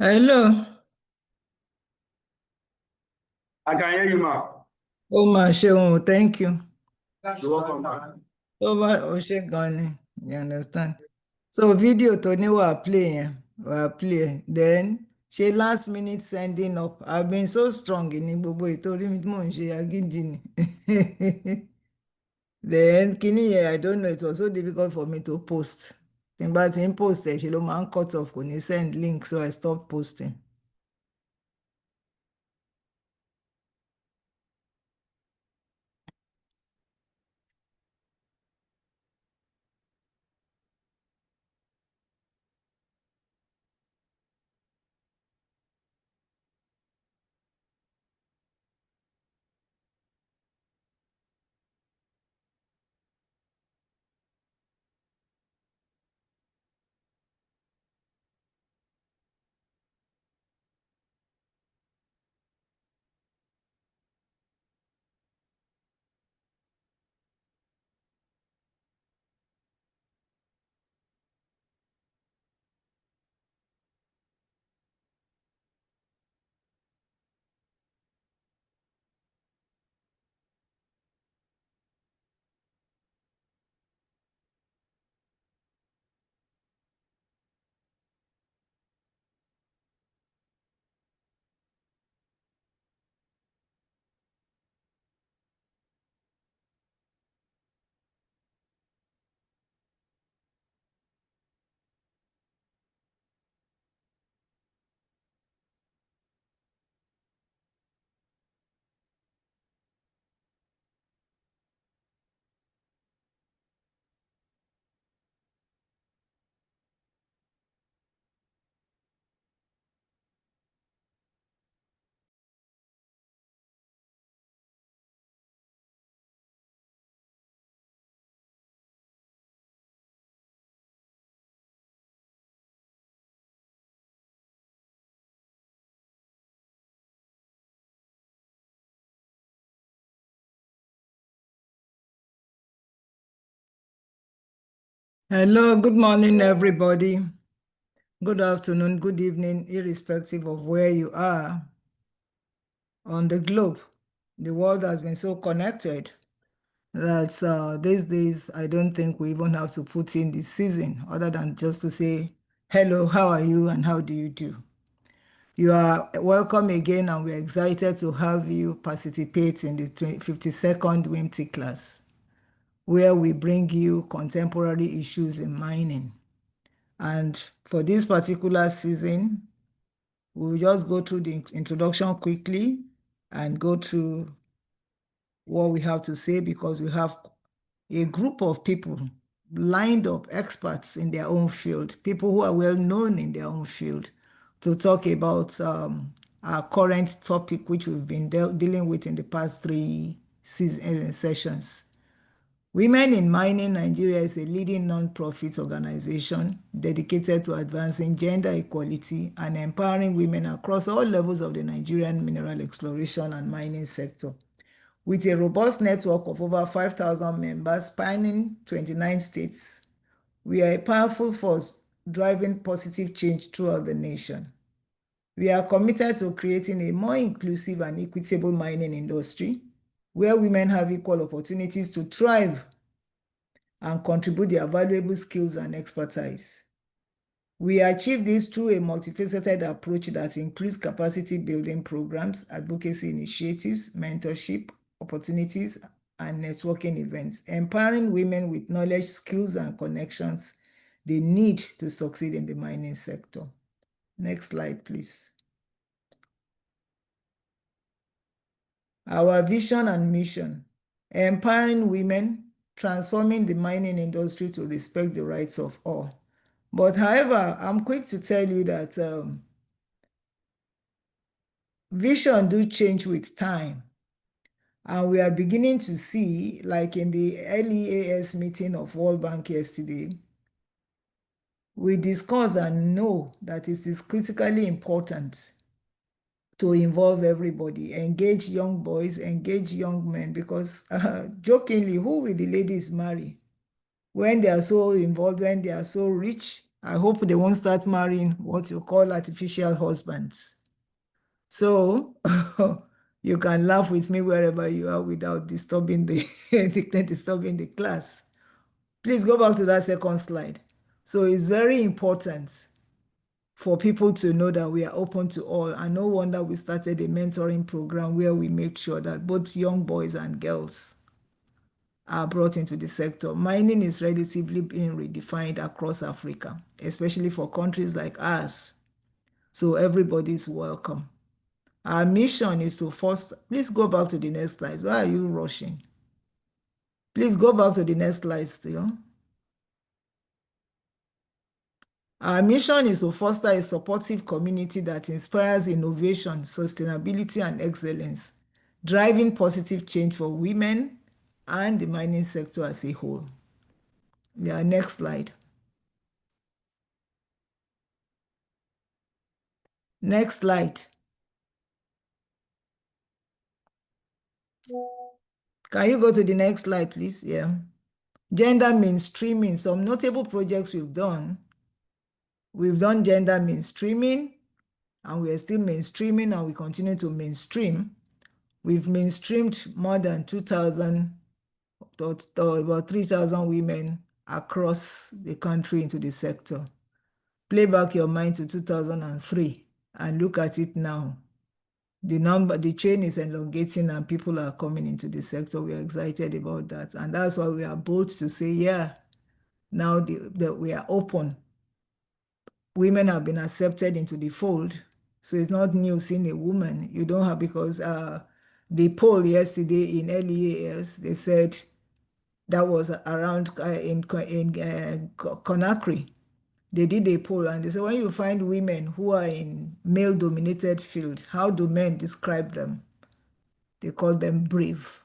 Hello. I can hear you, ma. Oh, my Sheon, thank you. You're welcome, ma. Gani, you understand? So video tó ní wà play then she last minute sending up. I've been so strong ní gbogbo ìtorí mi tí mò ń ṣe agídí ni. Then kíní yẹn I don't know, it was so difficult for me to post. Tí n bá ti ń post ẹ̀ ṣe ló máa ń cut off, kò ní send link, so I stopped posting. Hello, good morning, everybody. Good afternoon, good evening, irrespective of where you are on the globe. The world has been so connected that these days, I don't think we even have to put in the season other than just to say, hello, how are you and how do you do? You are welcome again, and we're excited to have you participate in the 52nd Wimti class, where we bring you contemporary issues in mining. And for this particular season, we'll just go through the introduction quickly and go through what we have to say, because we have a group of people lined up, experts in their own field, people who are well known in their own field, to talk about our current topic, which we've been dealing with in the past three sessions. Women in Mining Nigeria is a leading non-profit organization dedicated to advancing gender equality and empowering women across all levels of the Nigerian mineral exploration and mining sector. With a robust network of over 5,000 members spanning 29 states, we are a powerful force driving positive change throughout the nation. We are committed to creating a more inclusive and equitable mining industry where women have equal opportunities to thrive and contribute their valuable skills and expertise. We achieve this through a multifaceted approach that includes capacity building programs, advocacy initiatives, mentorship opportunities, and networking events, empowering women with knowledge, skills, and connections they need to succeed in the mining sector. Next slide, please. Our vision and mission: empowering women, transforming the mining industry to respect the rights of all. But however, I'm quick to tell you that Vision do change with time. And we are beginning to see, like in the LEAS meeting of World Bank yesterday, we discussed and know that it is critically important to involve everybody, engage young boys, engage young men, because jokingly, who will the ladies marry when they are so involved, when they are so rich? I hope they won't start marrying what you call artificial husbands. So you can laugh with me wherever you are without disturbing disturbing the class. Please go back to that second slide. So it's very important for people to know that we are open to all. And no wonder we started a mentoring program where we make sure that both young boys and girls are brought into the sector. Mining is relatively being redefined across Africa, especially for countries like ours. So everybody is welcome. Our mission is to foster. Please go back to the next slide. Why are you rushing? Please go back to the next slide still. Our mission is to foster a supportive community that inspires innovation, sustainability, and excellence, driving positive change for women and the mining sector as a whole. Yeah, next slide. Next slide. Can you go to the next slide, please? Yeah. Gender mainstreaming. Some notable projects we've done. We've done gender mainstreaming, and we are still mainstreaming, and we continue to mainstream. We've mainstreamed more than 2,000 to about 3,000 women across the country into the sector. Play back your mind to 2003 and look at it now. The chain is elongating and people are coming into the sector. We are excited about that. And that's why we are bold to say, yeah, now we are open. Women have been accepted into the fold. So it's not new seeing a woman. You don't have, because the poll yesterday in LEAS, they said that was around in Conakry. They did a poll and they said, when you find women who are in male-dominated field, how do men describe them? They call them brave.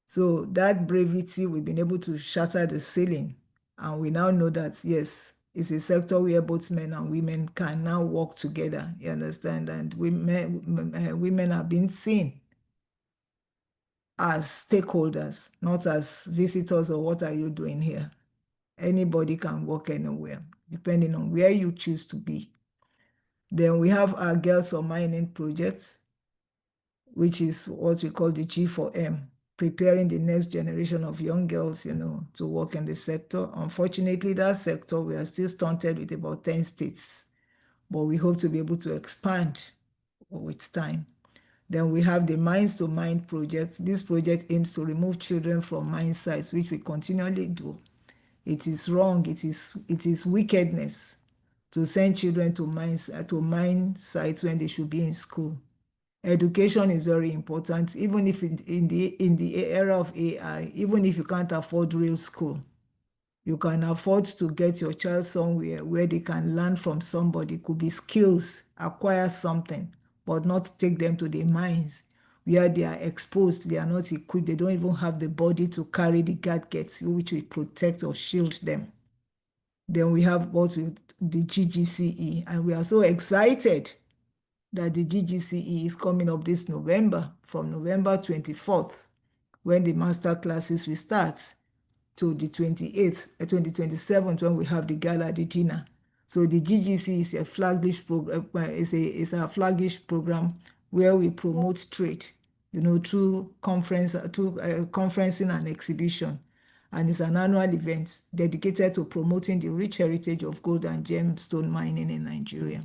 So that bravery, we've been able to shatter the ceiling. And we now know that, yes, it's a sector where both men and women can now work together. You understand? And women are being seen as stakeholders, not as visitors or what are you doing here. Anybody can work anywhere, depending on where you choose to be. Then we have our Girls for Mining project, which is what we call the G4M, preparing the next generation of young girls, to work in the sector. Unfortunately, that sector, we are still stunted with about 10 states, but we hope to be able to expand with time. Then we have the Mines to Mine project. This project aims to remove children from mine sites, which we continually do. It is wrong, it is wickedness to send children to mine sites when they should be in school. Education is very important, even if in the era of AI, even if you can't afford real school, you can afford to get your child somewhere where they can learn from somebody. Could be skills, acquire something, but not take them to the mines where they are exposed, they are not equipped, they don't even have the body to carry the gadgets which will protect or shield them. Then we have what with the GGCE, and we are so excited that the GGCE is coming up this November, from November 24th, when the master classes will start, to the 28th, 27th, when we have the gala, the dinner. So the GGC is a flagship program. Is a flagship program where we promote trade, through conferencing and exhibition. And it's an annual event dedicated to promoting the rich heritage of gold and gemstone mining in Nigeria.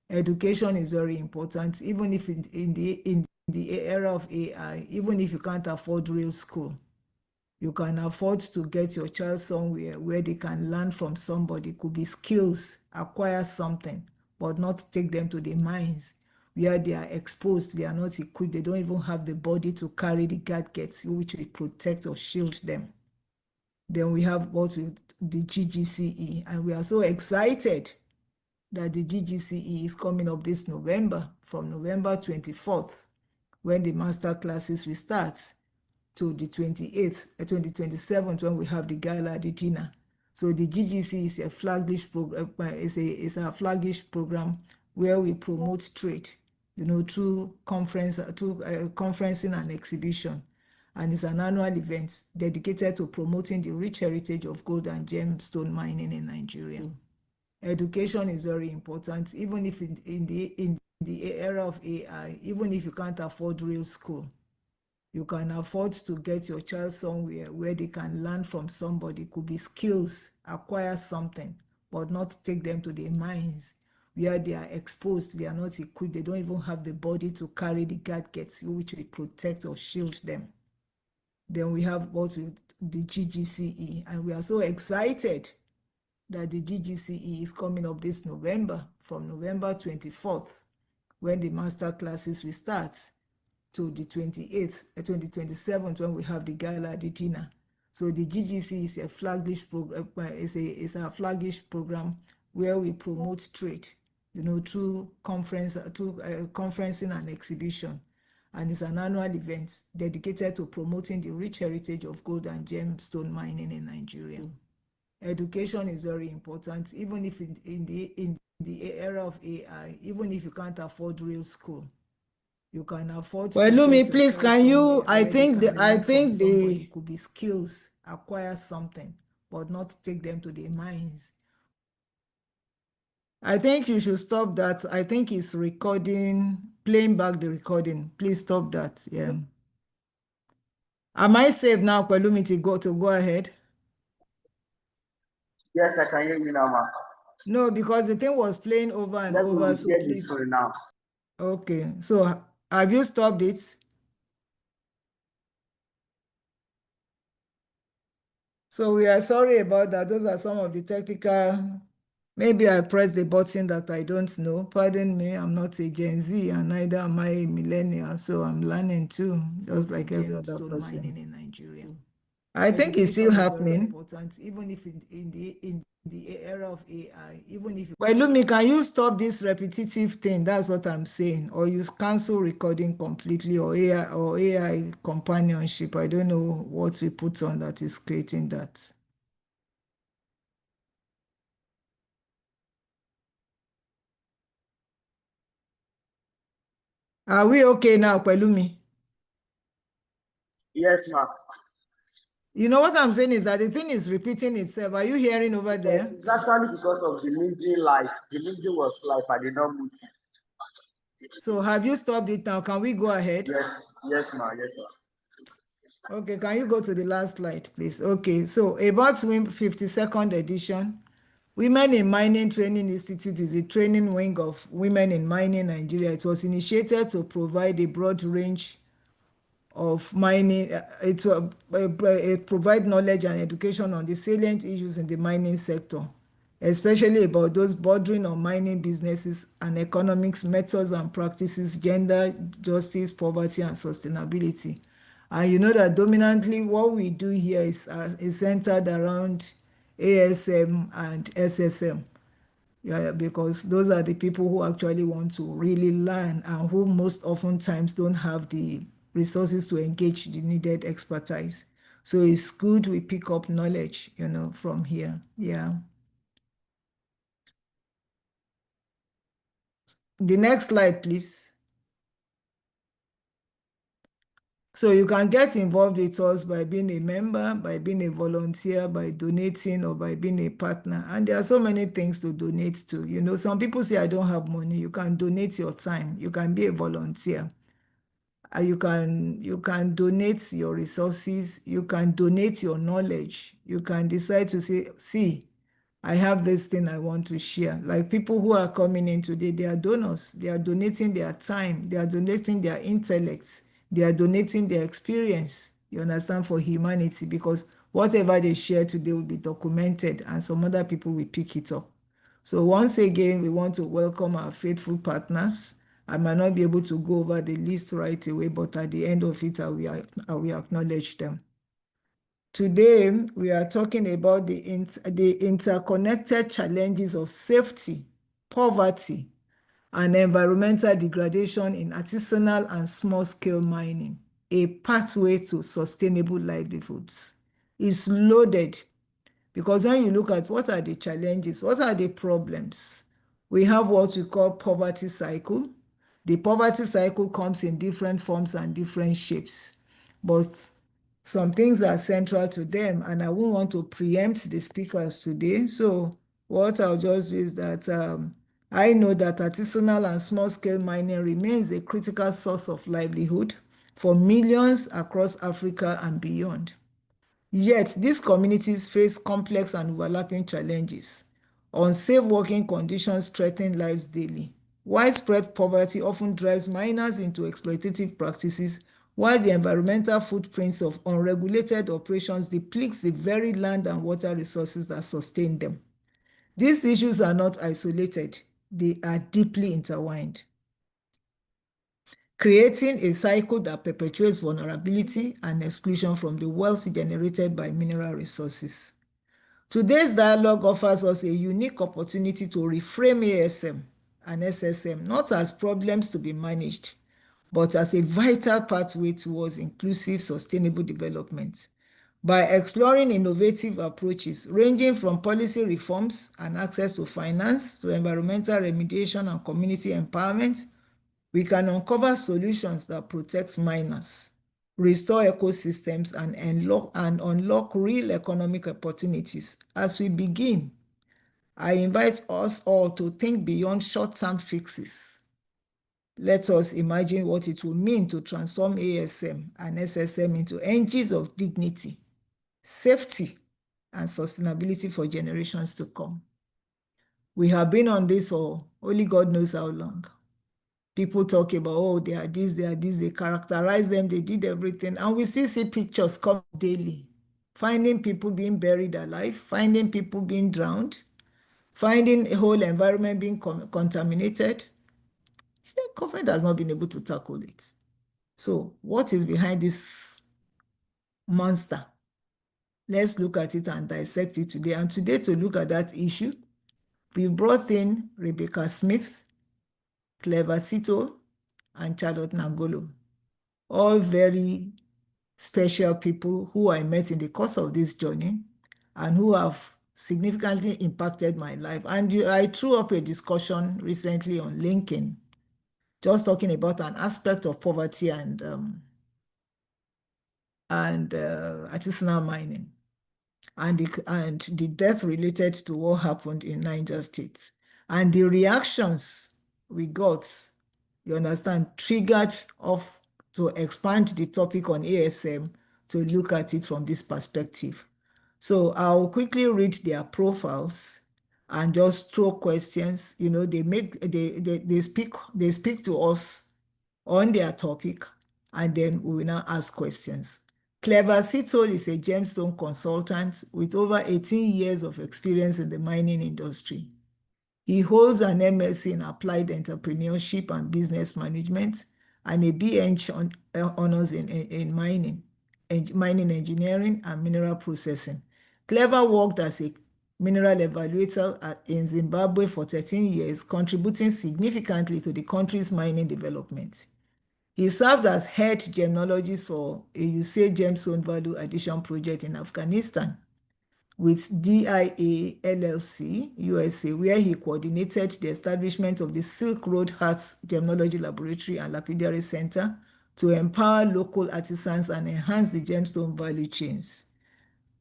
Education is very important, even if in the era of AI, even if you can't afford real school, you can afford to get your child somewhere where they can learn from somebody. Could be skills, acquire something, but not take them to the mines where they are exposed, they are not equipped, they don't even have the body to carry the gadgets which will protect or shield them. Then we have what with the GGCE, and we are so excited that the GGCE is coming up this November, from November 24th, when the master classes will start, to the 28th, 27th, when we have the gala, the dinner. So the GGC is a flagship program. Is a flagship program where we promote trade, through conferencing and exhibition, and it's an annual event dedicated to promoting the rich heritage of gold and gemstone mining in Nigeria. Education is very important, even if in the era of AI, even if you can't afford real school, you can afford to get your child somewhere where they can learn from somebody. Could be skills, acquire something, but not take them to the mines where they are exposed, they are not equipped, they don't even have the body to carry the gadgets which will protect or shield them. Then we have what with the GGCE, and we are so excited that the GGCE is coming up this November, from November 24th, when the master classes will start, to the 28th, 27th, when we have the gala, the dinner. So the GGC is a flagship program. Is a flagship program where we promote trade, through conferencing and exhibition, and it's an annual event dedicated to promoting the rich heritage of gold and gemstone mining in Nigeria. Education is very important, even if in the era of AI, even if you can't afford real school, you can afford Well, to Lumi, get your please, child can you? somewhere I where they think can learn from somebody. the Could be skills, acquire something, but not take them to the mines. I think you should stop that. I think it's recording, playing back the recording. Please stop that. Yeah. Am I safe now, Pelumi, to go ahead? Yes, I can hear you now, ma. No, because the thing was playing over and Let me over. So get this please. phone now. Okay. So have you stopped it? So we are sorry about that. Those are some of the technical. Maybe I pressed the button that I don't know. Pardon me, I'm not a Gen Z and neither am I a millennial. So I'm learning too, just like every other person. mining In Nigeria. I think it's still Education is very happening. important, even if in the era of AI, even if Well, Lumi, can you stop this repetitive thing? That's what I'm saying. Or you cancel recording completely, or AI companionship. I don't know what we put on that is creating that. Are we okay now, Pelumi? Yes, ma. You know what I'm saying is that the thing is repeating itself. Are you hearing over Yes, there? it's actually because of the LinkedIn live. The LinkedIn was live. I did not mute it. So have you stopped it now? Can we go ahead? Yes, yes, ma. Yes, ma. Okay, can you go to the last slide, please? Okay, so about WIM 52nd edition, Women in Mining Training Institute is a training wing of Women in Mining Nigeria. It was initiated to provide a broad range of mining. It provide knowledge and education on the salient issues in the mining sector, especially about those bordering on mining businesses and economics, methods and practices, gender justice, poverty and sustainability. And you know that dominantly what we do here is centered around ASM and SSM. Yeah, because those are the people who actually want to really learn and who most oftentimes don't have the resources to engage the needed expertise. So it's good we pick up knowledge, from here. Yeah. The next slide, please. So you can get involved with us by being a member, by being a volunteer, by donating, or by being a partner. And there are so many things to donate to. Some people say, I don't have money. You can donate your time. You can be a volunteer. You can donate your resources. You can donate your knowledge. You can decide to say, see, I have this thing I want to share. Like people who are coming in today, they are donors. They are donating their time. They are donating their intellect. They are donating their experience, you understand, for humanity, because whatever they share today will be documented and some other people will pick it up. So once again, we want to welcome our faithful partners. I might not be able to go over the list right away, but at the end of it, I will acknowledge them. Today, we are talking about the interconnected challenges of safety poverty, and environmental degradation in artisanal and small-scale mining, a pathway to sustainable livelihoods. It's loaded because when you look at what are the challenges, what are the problems, we have what we call poverty cycle. The poverty cycle comes in different forms and different shapes, but some things are central to them, and I won't want to preempt the speakers today. So what I'll just do is that I know that artisanal and small-scale mining remains a critical source of livelihood for millions across Africa and beyond. Yet, these communities face complex and overlapping challenges. Unsafe working conditions threaten lives daily. Widespread poverty often drives miners into exploitative practices, while the environmental footprints of unregulated operations depletes the very land and water resources that sustain them. These issues are not isolated, they are deeply intertwined, creating a cycle that perpetuates vulnerability and exclusion from the wealth generated by mineral resources. Today's dialogue offers us a unique opportunity to reframe ASM and SSM not as problems to be managed, but as a vital pathway towards inclusive, sustainable development. By exploring innovative approaches ranging from policy reforms and access to finance to environmental remediation and community empowerment, we can uncover solutions that protect miners, restore ecosystems, and unlock real economic opportunities. As we begin, I invite us all to think beyond short-term fixes. Let us imagine what it will mean to transform ASM and SSM into engines of dignity, safety, and sustainability for generations to come. We have been on this for only God knows how long. People talk about, oh, they are this, they characterize them, they did everything. And we still see pictures come daily, finding people being buried alive, finding people being drowned, finding a whole environment being contaminated. The government has not been able to tackle it. So what is behind this monster? Let's look at it and dissect it today. And today, to look at that issue, we've brought in Rebecca Smith, Clever Sito, and Charlotte Nangolo, all very special people who I met in the course of this journey and who have significantly impacted my life. And I threw up a discussion recently on LinkedIn, just talking about an aspect of poverty and artisanal mining, and the death related to what happened in Niger State. And the reactions we got, you understand, triggered off to expand the topic on ASM to look at it from this perspective. So I'll quickly read their profiles and just throw questions. You know, they speak to us on their topic, and then we will now ask questions. Clever Sito is a gemstone consultant with over 18 years of experience in the mining industry. He holds an MSc in Applied Entrepreneurship and Business Management and a BEng honors in mining engineering and mineral processing. Clever worked as a mineral evaluator in Zimbabwe for 13 years, contributing significantly to the country's mining development. He served as head gemologist for a USAID Gemstone Value Addition project in Afghanistan with DIA LLC, USA, where he coordinated the establishment of the Silk Road Hearts Gemology Laboratory and Lapidary Center to empower local artisans and enhance the gemstone value chains.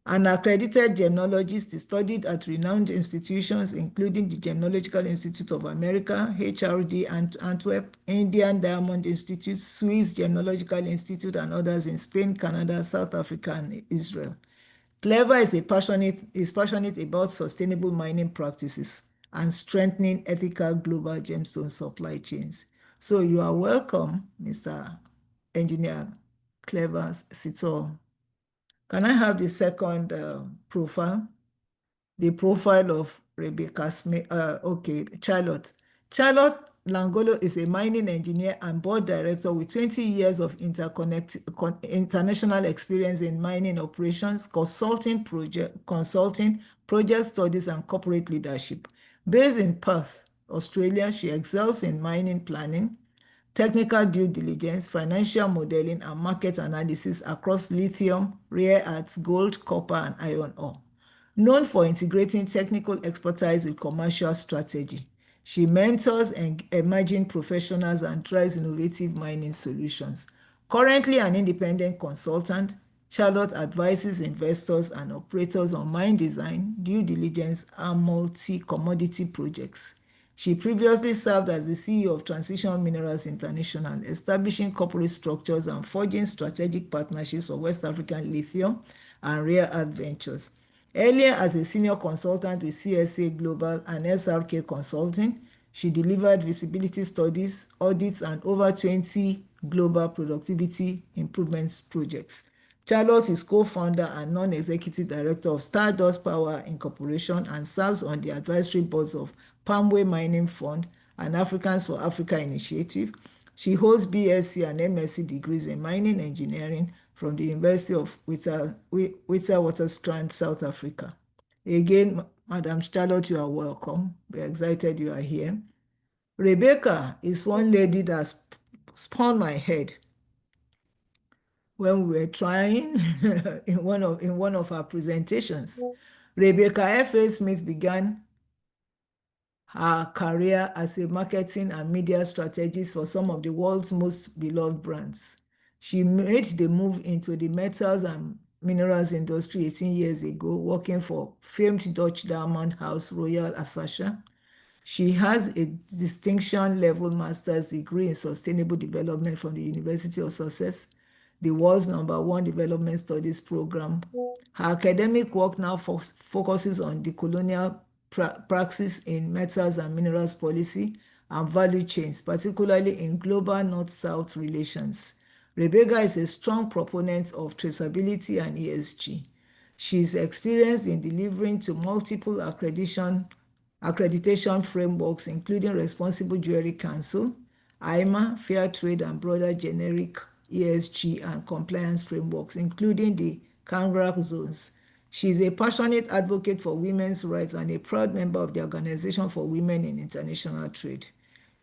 An accredited gemologist, he studied at renowned institutions including the Gemological Institute of America, HRD Antwerp, Indian Diamond Institute, Swiss Gemological Institute, and others in Spain, Canada, South Africa, and Israel. Clever is passionate about sustainable mining practices and strengthening ethical global gemstone supply chains. So you are welcome, Mr. Engineer Clever Sito. Can I have the second profile? The profile of Rebecca Smith. Okay, Charlotte. Charlotte Langolo is a mining engineer and board director with 20 years of international experience in mining operations, consulting, project studies, and corporate leadership. Based in Perth, Australia. She excels in mining planning, technical due diligence, financial modeling, and market analysis across lithium, rare earths, gold, copper, and iron ore. Known for integrating technical expertise with commercial strategy, she mentors emerging professionals and drives innovative mining solutions. Currently an independent consultant, Charlotte advises investors and operators on mine design, due diligence, and multi-commodity projects. She previously served as the CEO of Transition Minerals International, establishing corporate structures and forging strategic partnerships for West African lithium and rare earth ventures. Earlier, as a senior consultant with CSA Global and SRK Consulting, she delivered feasibility studies, audits, and over 20 global productivity improvements projects. Charlotte is co-founder and non-executive director of Stardust Power Incorporation and serves on the advisory boards of Palmway Mining Fund and Africans for Africa Initiative. She holds BSc and MSc degrees in mining engineering from the University of Witwatersrand, South Africa. Again, Madam Charlotte, you are welcome. We're excited you are here. Rebecca is one lady that spun my head when we were trying in one of our presentations. Rebecca F.A. Smith began her career as a marketing and media strategist for some of the world's most beloved brands. She made the move into the metals and minerals industry 18 years ago, working for famed Dutch diamond house Royal Assasha. She has a distinction-level master's degree in sustainable development from the University of Sussex, the world's #1 development studies program. Her academic work now focuses on decolonial praxis in metals and minerals policy and value chains, particularly in global North-South relations. Rebecca is a strong proponent of traceability and ESG. She is experienced in delivering to multiple accreditation frameworks, including Responsible Jewelry Council, IMA, Fair Trade, and broader generic ESG and compliance frameworks, including the CANGRAC zones. She is a passionate advocate for women's rights and a proud member of the Organization for Women in International Trade.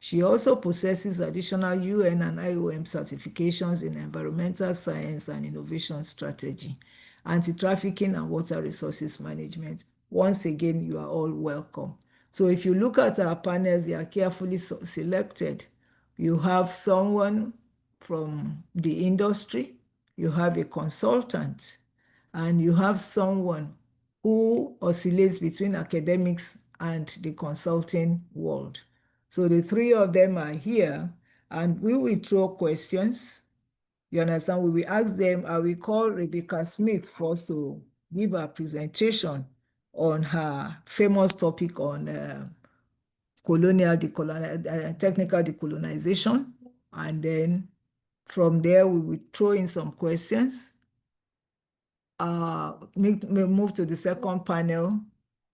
She also possesses additional UN and IOM certifications in environmental science and innovation strategy, anti-trafficking, and water resources management. Once again, you are all welcome. So if you look at our panels, they are carefully selected. You have someone from the industry, you have a consultant, and you have someone who oscillates between academics and the consulting world. So the three of them are here, and we will throw questions. You understand? We will ask them. I will call Rebecca Smith first to give a presentation on her famous topic on technical decolonization. And then from there, we will throw in some questions. Move to the second panel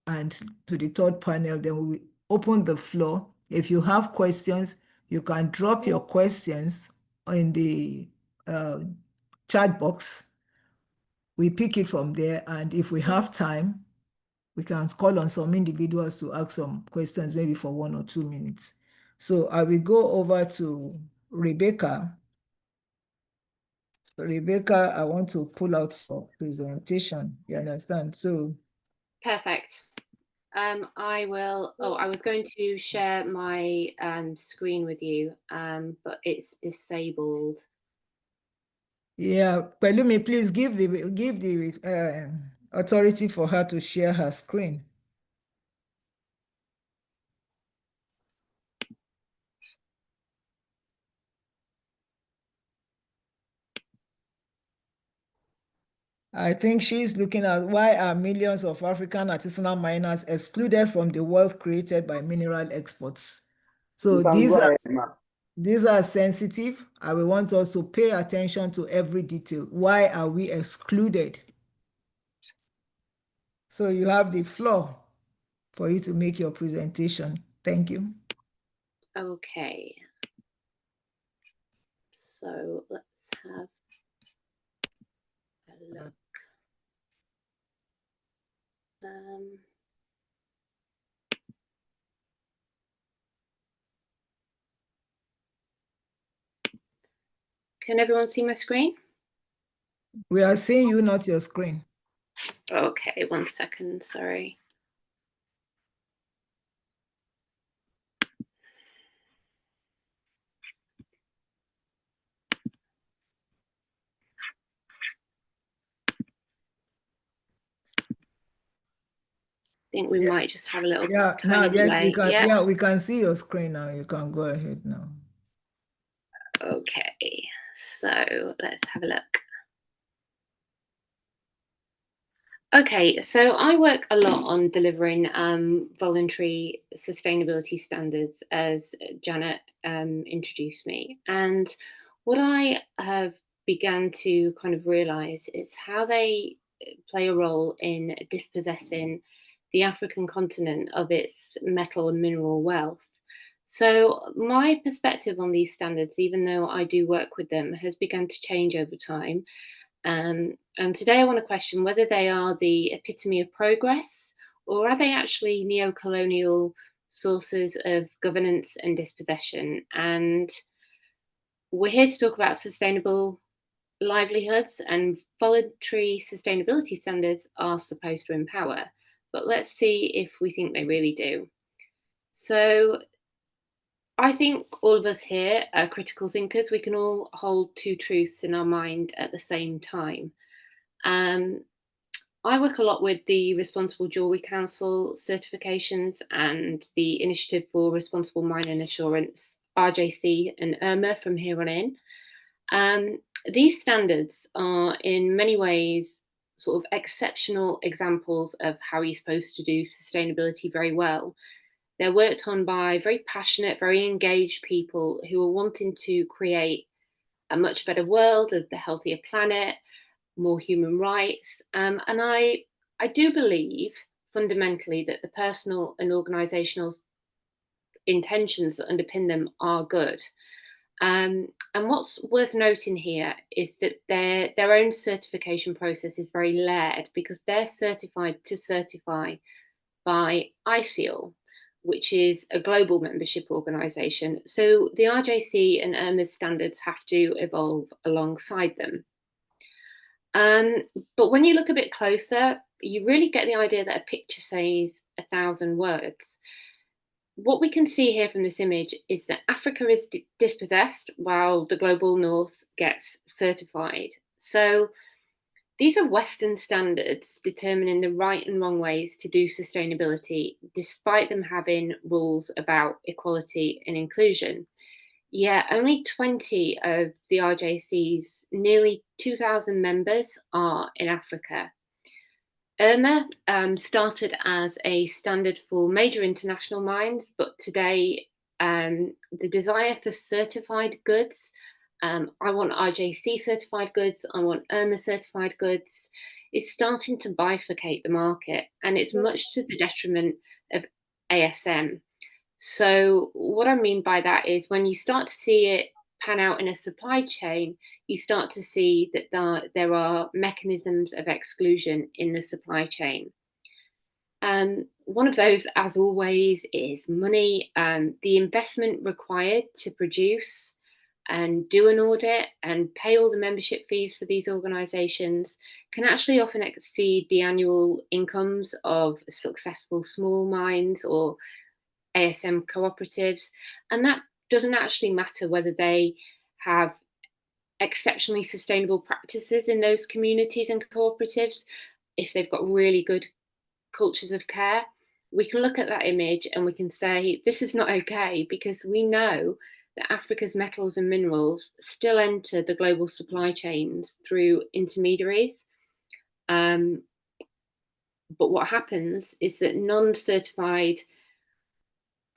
and to the third panel. Then we will open the floor. If you have questions, you can drop your questions in the chat box. We pick it from there, and if we have time, we can call on some individuals to ask some questions, maybe for 1 or 2 minutes. So I will go over to Rebecca. Rebecca, I want to pull out your presentation. You understand? So perfect. I was going to share my screen with you, but it's disabled. Yeah, Pelumi, please give the authority for her to share her screen. I think she's looking at why are millions of African artisanal miners excluded from the wealth created by mineral exports. So these are sensitive. I will want us to pay attention to every detail. Why are we excluded? So you have the floor for you to make your presentation. Thank you. Okay. So let's have a look. Can everyone see my screen? We are seeing you, not your screen. Okay, 1 second, sorry. I think we might just have a little tiny delay. Yeah, we can see your screen now. You can go ahead now. Okay, so let's have a look. Okay, so I work a lot on delivering voluntary sustainability standards, as Janet introduced me. And what I have began to kind of realise is how they play a role in dispossessing the African continent of its metal and mineral wealth. So my perspective on these standards, even though I do work with them, has begun to change over time. And today I want to question whether they are the epitome of progress, or are they actually neo-colonial sources of governance and dispossession? And we're here to talk about sustainable livelihoods, and voluntary sustainability standards are supposed to empower. But let's see if we think they really do. So I think all of us here are critical thinkers. We can all hold two truths in our mind at the same time. I work a lot with the Responsible Jewellery Council certifications and the Initiative for Responsible Mining Assurance, RJC and IRMA from here on in. These standards are in many ways sort of exceptional examples of how you're supposed to do sustainability very well. They're worked on by very passionate, very engaged people who are wanting to create a much better world, a healthier planet, more human rights. And I do believe fundamentally that the personal and organisational intentions that underpin them are good. And what's worth noting here is that their own certification process is very layered, because they're certified to certify by ICEAL, which is a global membership organisation. So the RJC and IRMA's standards have to evolve alongside them. But when you look a bit closer, you really get the idea that a picture says 1,000 words. What we can see here from this image is that Africa is dispossessed while the global north gets certified. So these are Western standards determining the right and wrong ways to do sustainability, despite them having rules about equality and inclusion. Yeah, only 20 of the RJC's nearly 2,000 members are in Africa. IRMA started as a standard for major international mines, but today the desire for certified goods, I want RJC certified goods, I want IRMA certified goods, is starting to bifurcate the market, and it's much to the detriment of ASM. So what I mean by that is when you start to see it pan out in a supply chain, you start to see that there are mechanisms of exclusion in the supply chain. One of those, as always, is money. The investment required to produce and do an audit and pay all the membership fees for these organisations can actually often exceed the annual incomes of successful small mines or ASM cooperatives, and that doesn't actually matter whether they have exceptionally sustainable practices in those communities and cooperatives. If they've got really good cultures of care, we can look at that image and we can say this is not okay, because we know that Africa's metals and minerals still enter the global supply chains through intermediaries. But what happens is that non-certified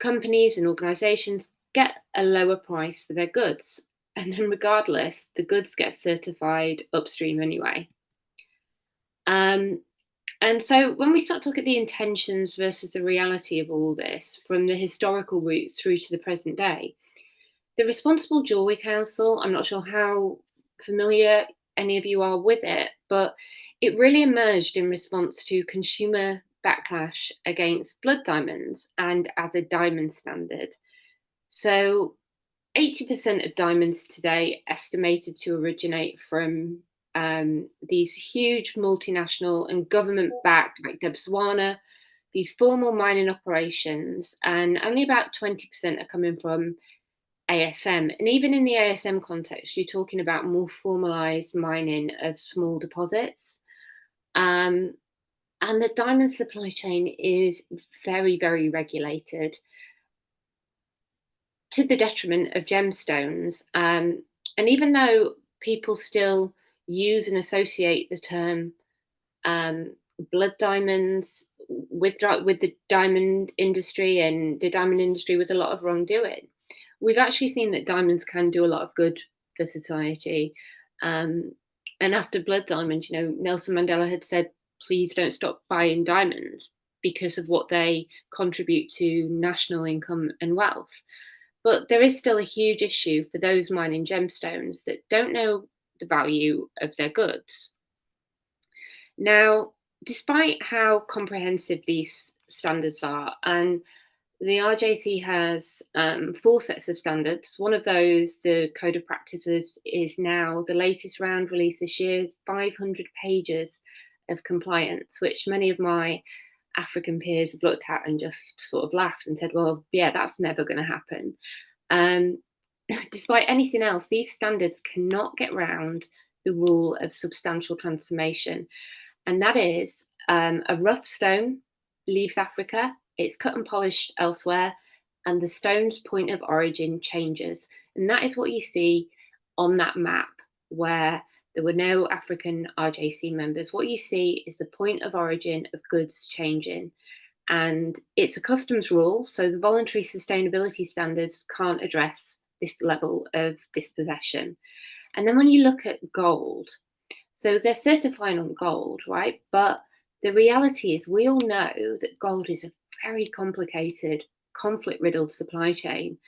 companies and organisations get a lower price for their goods, and then regardless, the goods get certified upstream anyway. And so when we start to look at the intentions versus the reality of all this, from the historical roots through to the present day, the Responsible Jewellery Council, I'm not sure how familiar any of you are with it, but it really emerged in response to consumer backlash against blood diamonds and as a diamond standard. So 80% of diamonds today estimated to originate from these huge multinational and government-backed, like Botswana, these formal mining operations, and only about 20% are coming from ASM. And even in the ASM context, you're talking about more formalized mining of small deposits. And the diamond supply chain is very, very regulated, to the detriment of gemstones. And even though people still use and associate the term blood diamonds with the diamond industry, and the diamond industry with a lot of wrongdoing, we've actually seen that diamonds can do a lot of good for society. And after blood diamonds, you know, Nelson Mandela had said, please don't stop buying diamonds because of what they contribute to national income and wealth. But there is still a huge issue for those mining gemstones that don't know the value of their goods. Now, despite how comprehensive these standards are, and the RJC has 4 sets of standards. One of those, the Code of Practices, is now the latest round release this year, is 500 pages of compliance, which many of my African peers have looked at and just sort of laughed and said, well, yeah, that's never going to happen. Despite anything else, these standards cannot get round the rule of substantial transformation. And that is a rough stone leaves Africa, it's cut and polished elsewhere, and the stone's point of origin changes. And that is what you see on that map where there were no African RJC members. What you see is the point of origin of goods changing. And it's a customs rule, so the voluntary sustainability standards can't address this level of dispossession. And then when you look at gold, so they're certifying on gold, right? But the reality is we all know that gold is a very complicated, conflict-riddled supply chain.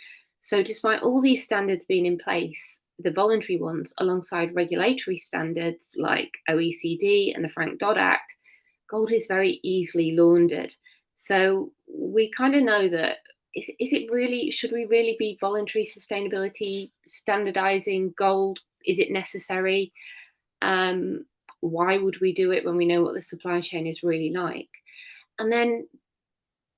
So despite all these standards being in place, the voluntary ones, alongside regulatory standards like OECD and the Frank-Dodd Act, gold is very easily laundered. So we kind of know that, is it really, should we really be voluntary sustainability standardizing gold? Is it necessary? Why would we do it when we know what the supply chain is really like? And then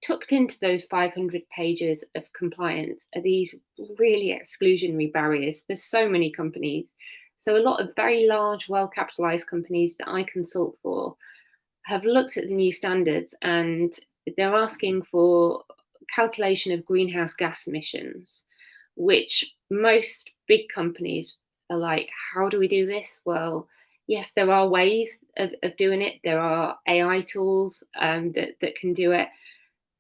tucked into those 500 pages of compliance are these really exclusionary barriers for so many companies. So a lot of very large, well-capitalized companies that I consult for have looked at the new standards, and they're asking for calculation of greenhouse gas emissions, which most big companies are like, how do we do this? Well, yes, there are ways of doing it. There are AI tools that can do it.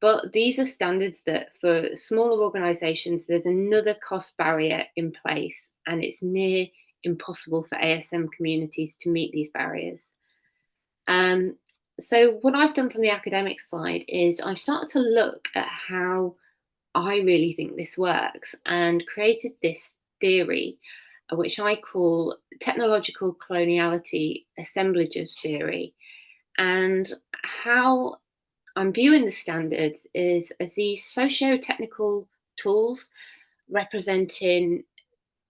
But these are standards that for smaller organizations, there's another cost barrier in place, and it's near impossible for ASM communities to meet these barriers. So what I've done from the academic side is I've started to look at how I really think this works, and created this theory, which I call technological coloniality assemblages theory. And how I'm viewing the standards is as these socio-technical tools representing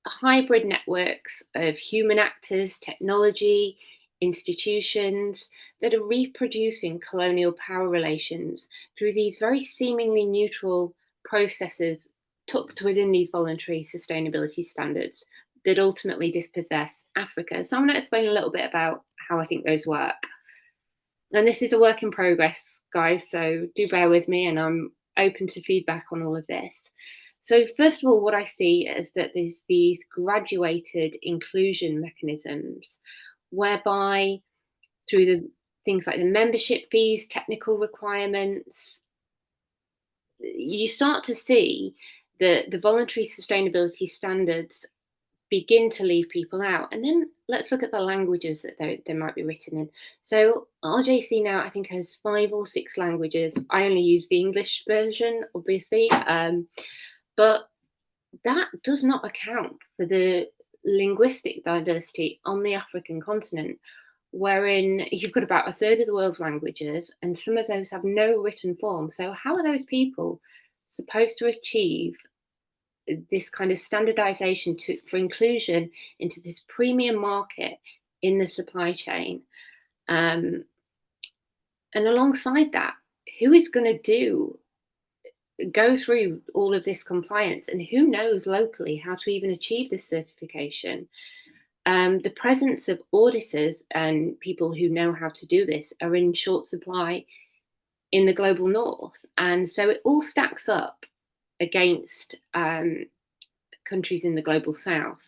hybrid networks of human actors, technology, institutions that are reproducing colonial power relations through these very seemingly neutral processes tucked within these voluntary sustainability standards that ultimately dispossess Africa. So I'm going to explain a little bit about how I think those work. And this is a work in progress, guys, so do bear with me, and I'm open to feedback on all of this. So first of all, what I see is that there's these graduated inclusion mechanisms whereby through the things like the membership fees, technical requirements, you start to see the voluntary sustainability standards begin to leave people out. And then let's look at the languages that they might be written in. So RJC now, I think, has 5 or 6 languages. I only use the English version, obviously, but that does not account for the linguistic diversity on the African continent, wherein you've got about 1/3 of the world's languages, and some of those have no written form. So how are those people supposed to achieve this kind of standardization for inclusion into this premium market in the supply chain. And alongside that, who is going to go through all of this compliance, and who knows locally how to even achieve this certification? The presence of auditors and people who know how to do this are in short supply in the global north. And so it all stacks up against countries in the global south.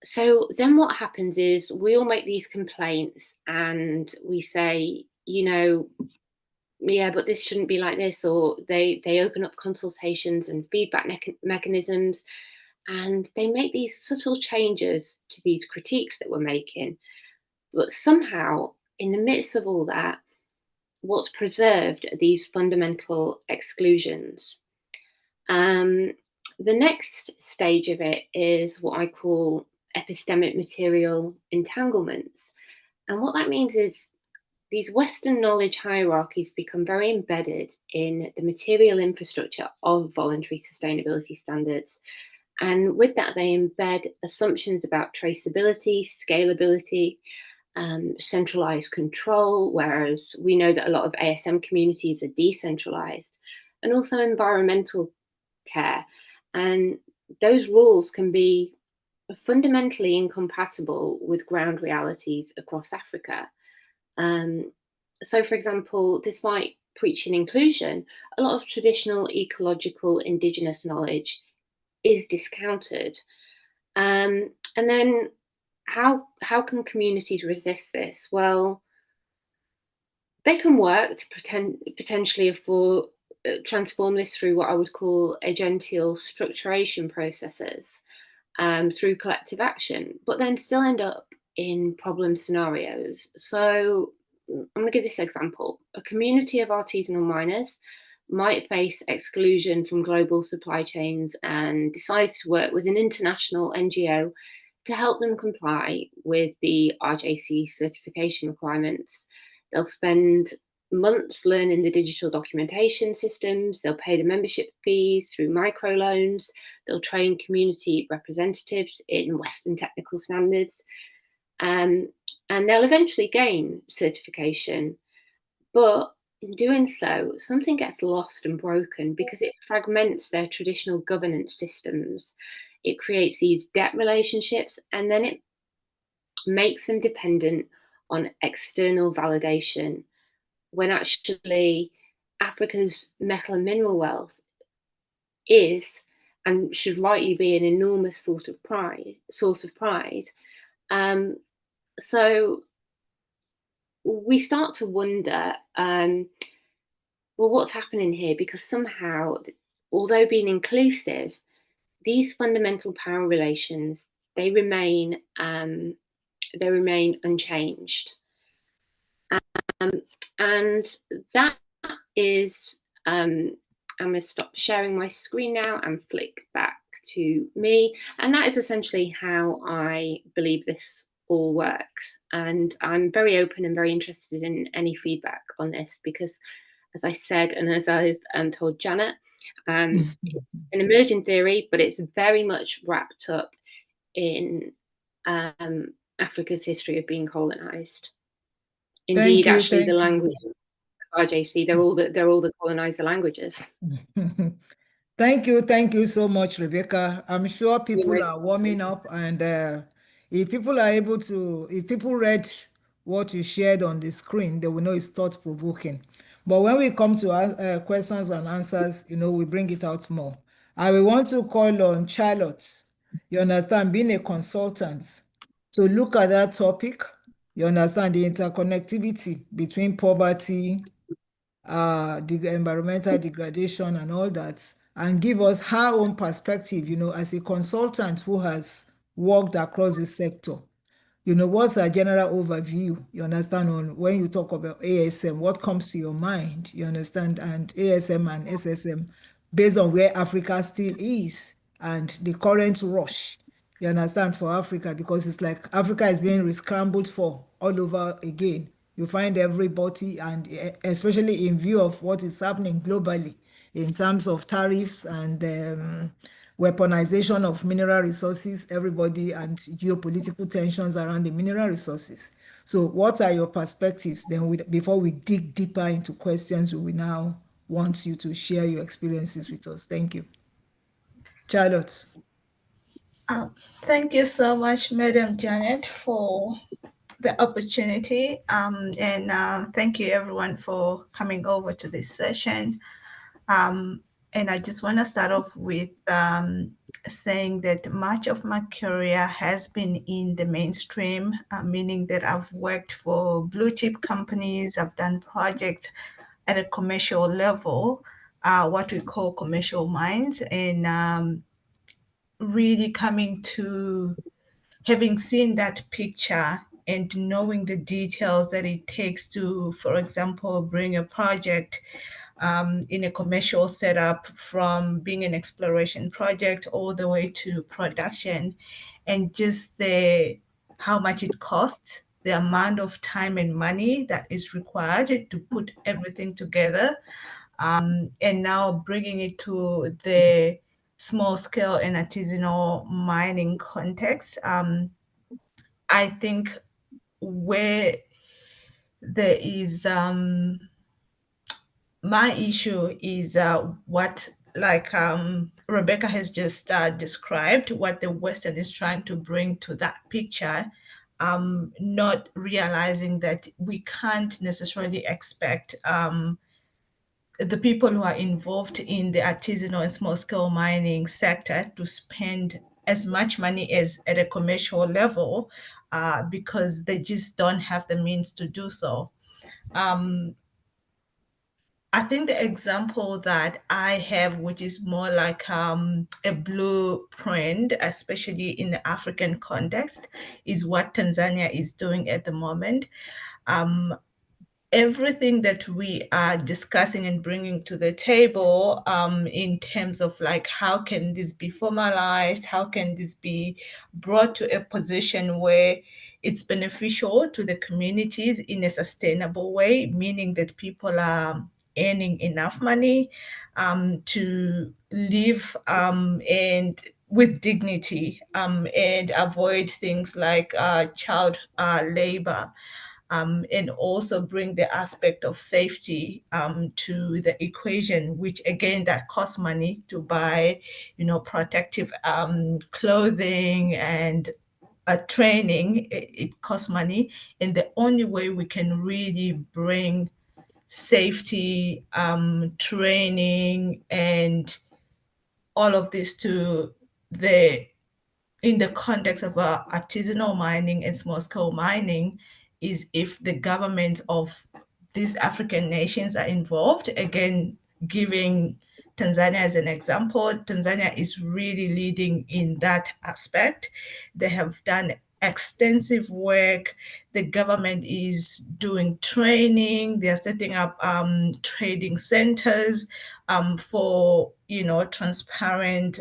So then what happens is we all make these complaints and we say, yeah, but this shouldn't be like this, or they open up consultations and feedback mechanisms, and they make these subtle changes to these critiques that we're making. But somehow, in the midst of all that, what's preserved are these fundamental exclusions. The next stage of it is what I call epistemic material entanglements. And what that means is these Western knowledge hierarchies become very embedded in the material infrastructure of voluntary sustainability standards. And with that, they embed assumptions about traceability, scalability, centralized control, whereas we know that a lot of ASM communities are decentralized, and also environmental care. And those rules can be fundamentally incompatible with ground realities across Africa. So, for example, despite preaching inclusion, a lot of traditional ecological indigenous knowledge is discounted. And then how can communities resist this? Well, they can work to potentially transform this through what I would call agential structuration processes, through collective action, but then still end up in problem scenarios. So I'm going to give this example. A community of artisanal miners might face exclusion from global supply chains and decides to work with an international NGO to help them comply with the RJC certification requirements. They'll spend months learning the digital documentation systems, they'll pay the membership fees through microloans, they'll train community representatives in Western technical standards, and they'll eventually gain certification. But in doing so, something gets lost and broken because it fragments their traditional governance systems. It creates these debt relationships, and then it makes them dependent on external validation, when actually Africa's metal and mineral wealth is and should rightly be an enormous source of pride. So we start to wonder, well, what's happening here? Because somehow, although being inclusive, these fundamental power relations, they remain unchanged. And that is, I'm going to stop sharing my screen now and flick back to me. And that is essentially how I believe this all works. And I'm very open and very interested in any feedback on this, because as I said, and as I've told Janet, it's an emerging theory, but it's very much wrapped up in Africa's history of being colonized. Indeed, actually, the language of RJC, they're all the colonizer languages. Thank you so much, Rebecca. I'm sure people are warming up, and if people read what you shared on the screen, they will know it's thought-provoking. But when we come to questions and answers, we bring it out more. I will want to call on Charlotte, you understand, being a consultant, to look at that topic. You understand the interconnectivity between poverty, the environmental degradation and all that, and give us her own perspective, as a consultant who has worked across the sector. What's a general overview, you understand, on when you talk about ASM, what comes to your mind, you understand, and ASM and SSM, based on where Africa still is and the current rush, you understand, for Africa, because it's like Africa is being rescrambled for all over again. You find everybody, and especially in view of what is happening globally, in terms of tariffs and weaponization of mineral resources, everybody, and geopolitical tensions around the mineral resources. So what are your perspectives? Then before we dig deeper into questions, we will now want you to share your experiences with us. Thank you. Charlotte. Thank you so much, Madam Janet, for the opportunity. And thank you everyone for coming over to this session. And I just want to start off with saying that much of my career has been in the mainstream, meaning that I've worked for blue chip companies, I've done projects at a commercial level, what we call commercial mines, and really coming to having seen that picture and knowing the details that it takes to, for example, bring a project in a commercial setup from being an exploration project all the way to production, and just how much it costs, the amount of time and money that is required to put everything together, and now bringing it to the small scale and artisanal mining context. I think where there is my issue is what like Rebecca has just described, what the Western is trying to bring to that picture, not realizing that we can't necessarily expect the people who are involved in the artisanal and small scale mining sector to spend as much money as at a commercial level because they just don't have the means to do so. I think the example that I have, which is more like a blueprint, especially in the African context, is what Tanzania is doing at the moment. Everything that we are discussing and bringing to the table in terms of like how can this be formalized, how can this be brought to a position where it's beneficial to the communities in a sustainable way, meaning that people are earning enough money to live and with dignity and avoid things like child labor. And also bring the aspect of safety to the equation, which again, that costs money to buy, protective clothing and training. It costs money. And the only way we can really bring safety, training, and all of this to in the context of artisanal mining and small scale mining is if the governments of these African nations are involved. Again, giving Tanzania as an example, Tanzania is really leading in that aspect. They have done extensive work. The government is doing training. They're setting up trading centers for, transparent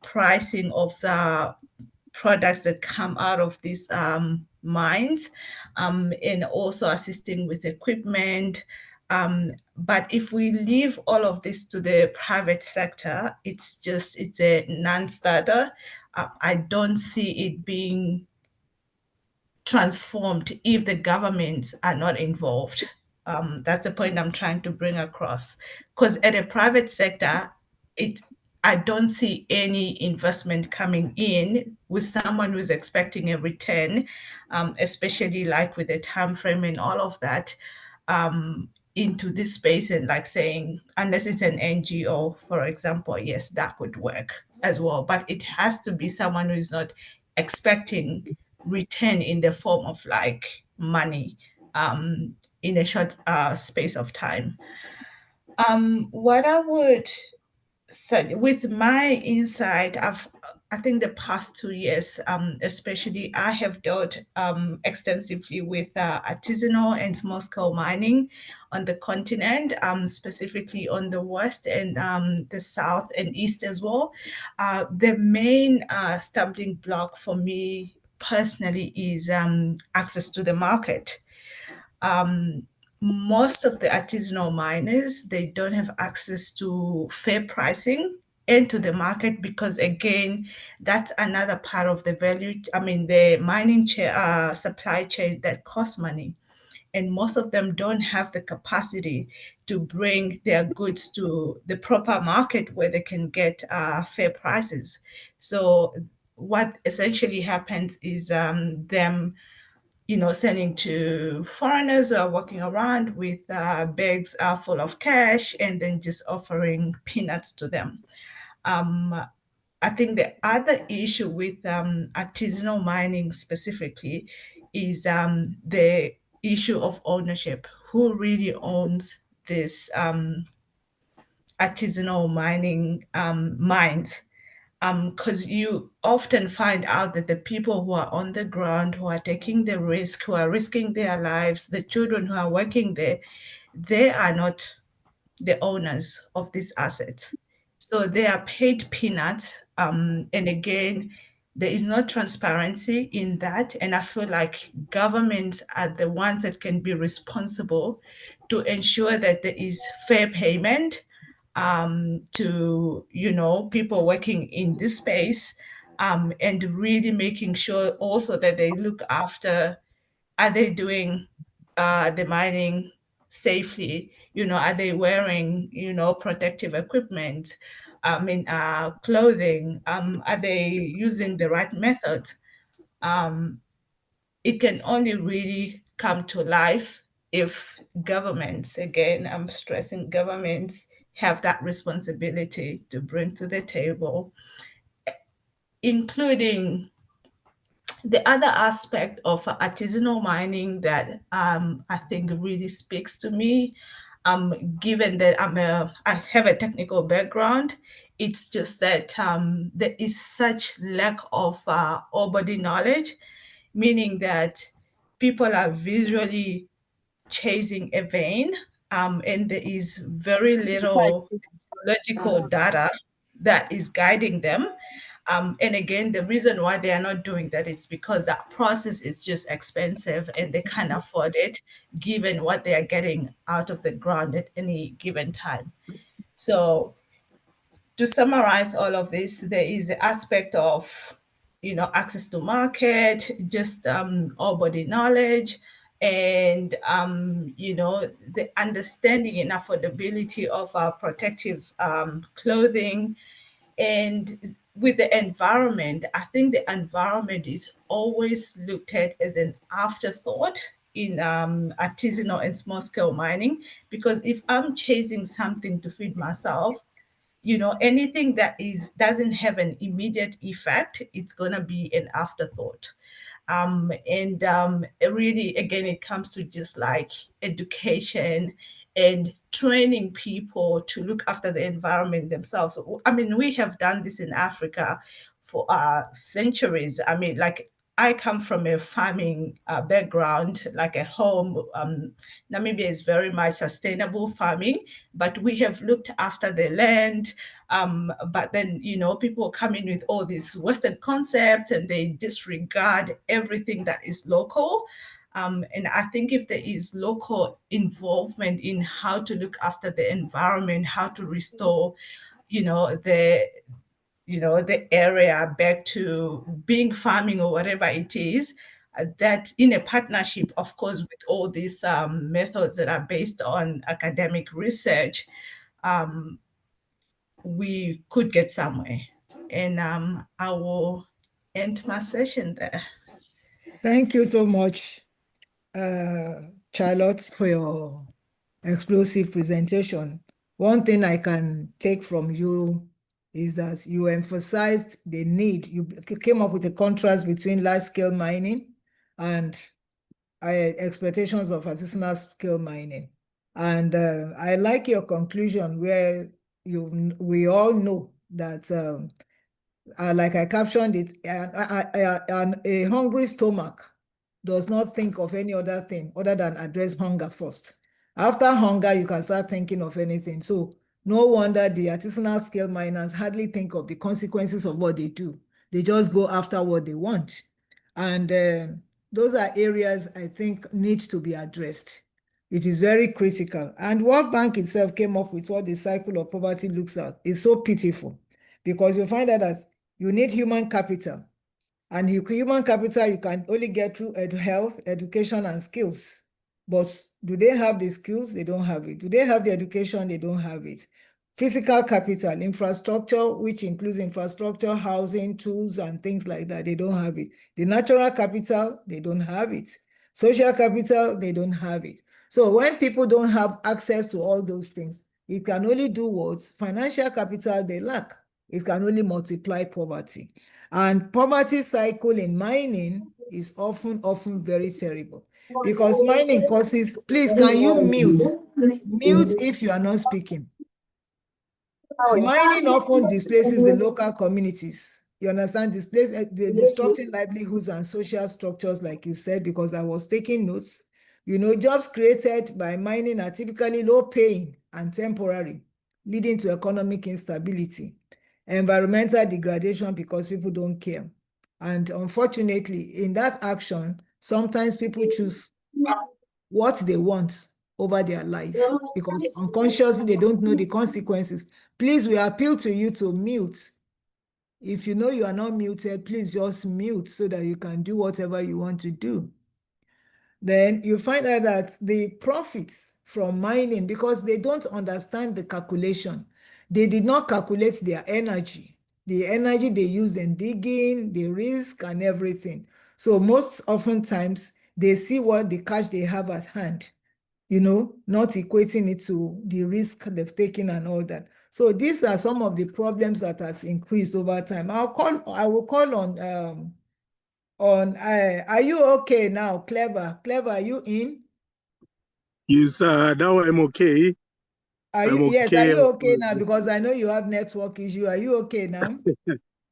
pricing of the products that come out of these mines, and also assisting with equipment. But if we leave all of this to the private sector, it's a non-starter. I don't see it being transformed if the governments are not involved. That's the point I'm trying to bring across. Because at a private sector, I don't see any investment coming in with someone who's expecting a return, especially like with the time frame and all of that, into this space, and like saying, unless it's an NGO, for example, yes, that would work as well. But it has to be someone who is not expecting return in the form of like money in a short space of time. What I would say with my insight, I think the past 2 years, especially, I have dealt extensively with artisanal and small scale mining on the continent, specifically on the west and the south and east as well. The main stumbling block for me personally is access to the market. most of the artisanal miners, they don't have access to fair pricing into the market because, again, that's another part of the the mining supply chain that costs money. And most of them don't have the capacity to bring their goods to the proper market where they can get fair prices. So what essentially happens is them sending to foreigners who are walking around with bags full of cash and then just offering peanuts to them. I think the other issue with artisanal mining specifically is the issue of ownership. Who really owns this artisanal mining mines? Because you often find out that the people who are on the ground, who are taking the risk, who are risking their lives, the children who are working there, they are not the owners of these assets. So they are paid peanuts. And again, there is no transparency in that. And I feel like governments are the ones that can be responsible to ensure that there is fair payment to people working in this space, and really making sure also that they look after, are they doing the mining safely? Are they wearing protective equipment, clothing? Are they using the right method? It can only really come to life if governments, again, I'm stressing governments, have that responsibility to bring to the table, including the other aspect of artisanal mining that I think really speaks to me, given that I have a technical background. It's just that there is such lack of ore body knowledge, meaning that people are visually chasing a vein, and there is very little logical data that is guiding them. And again, the reason why they are not doing that is because that process is just expensive and they can't afford it given what they are getting out of the ground at any given time. So to summarize all of this, there is the aspect of access to market, just all body knowledge, and the understanding and affordability of our protective clothing. And with the environment, I think the environment is always looked at as an afterthought in artisanal and small scale mining, because if I'm chasing something to feed myself, anything that doesn't have an immediate effect, it's going to be an afterthought. And really, again, it comes to just like education and training people to look after the environment themselves. We have done this in Africa for centuries. Like, I come from a farming background, like at home. Namibia is very much sustainable farming, but we have looked after the land. But then, people come in with all these Western concepts and they disregard everything that is local. And I think if there is local involvement in how to look after the environment, how to restore, the area back to being farming or whatever it is, that in a partnership, of course, with all these methods that are based on academic research, we could get somewhere. And I will end my session there. Thank you so much, Charlotte, for your explosive presentation. One thing I can take from you is that you emphasized the need, you came up with a contrast between large-scale mining and expectations of artisanal scale mining. And I like your conclusion where we all know that, like I captioned it, a hungry stomach does not think of any other thing other than address hunger first. After hunger, you can start thinking of anything. So no wonder the artisanal scale miners hardly think of the consequences of what they do. They just go after what they want. And those are areas I think need to be addressed. It is very critical. And World Bank itself came up with what the cycle of poverty looks at. It's so pitiful because you find out that you need human capital. And human capital you can only get through health, education, and skills. But do they have the skills? They don't have it. Do they have the education? They don't have it. Physical capital, infrastructure, which includes infrastructure, housing, tools, and things like that, they don't have it. The natural capital, they don't have it. Social capital, they don't have it. So when people don't have access to all those things, it can only do what? Financial capital they lack. It can only multiply poverty. And poverty cycle in mining is often very terrible because mining causes, please, can you mute? Mute if you are not speaking. Mining often displaces the local communities. You understand? Disrupting livelihoods and social structures, like you said, because I was taking notes. You know, jobs created by mining are typically low paying and temporary, leading to economic instability, environmental degradation because people don't care. And unfortunately, in that action, sometimes people choose what they want over their life because unconsciously they don't know the consequences. Please, we appeal to you to mute. If you know you are not muted, please just mute so that you can do whatever you want to do. Then you find out that the profits from mining, because they don't understand the calculation, they did not calculate their energy, the energy they use in digging, the risk and everything. So most oftentimes they see what the cash they have at hand, you know, not equating it to the risk they've taken and all that. So these are some of the problems that has increased over time. I will call on are you okay now? Clever, are you in? Yes, now I'm okay. Yes, are you okay now? Because I know you have network issue. Are you okay now?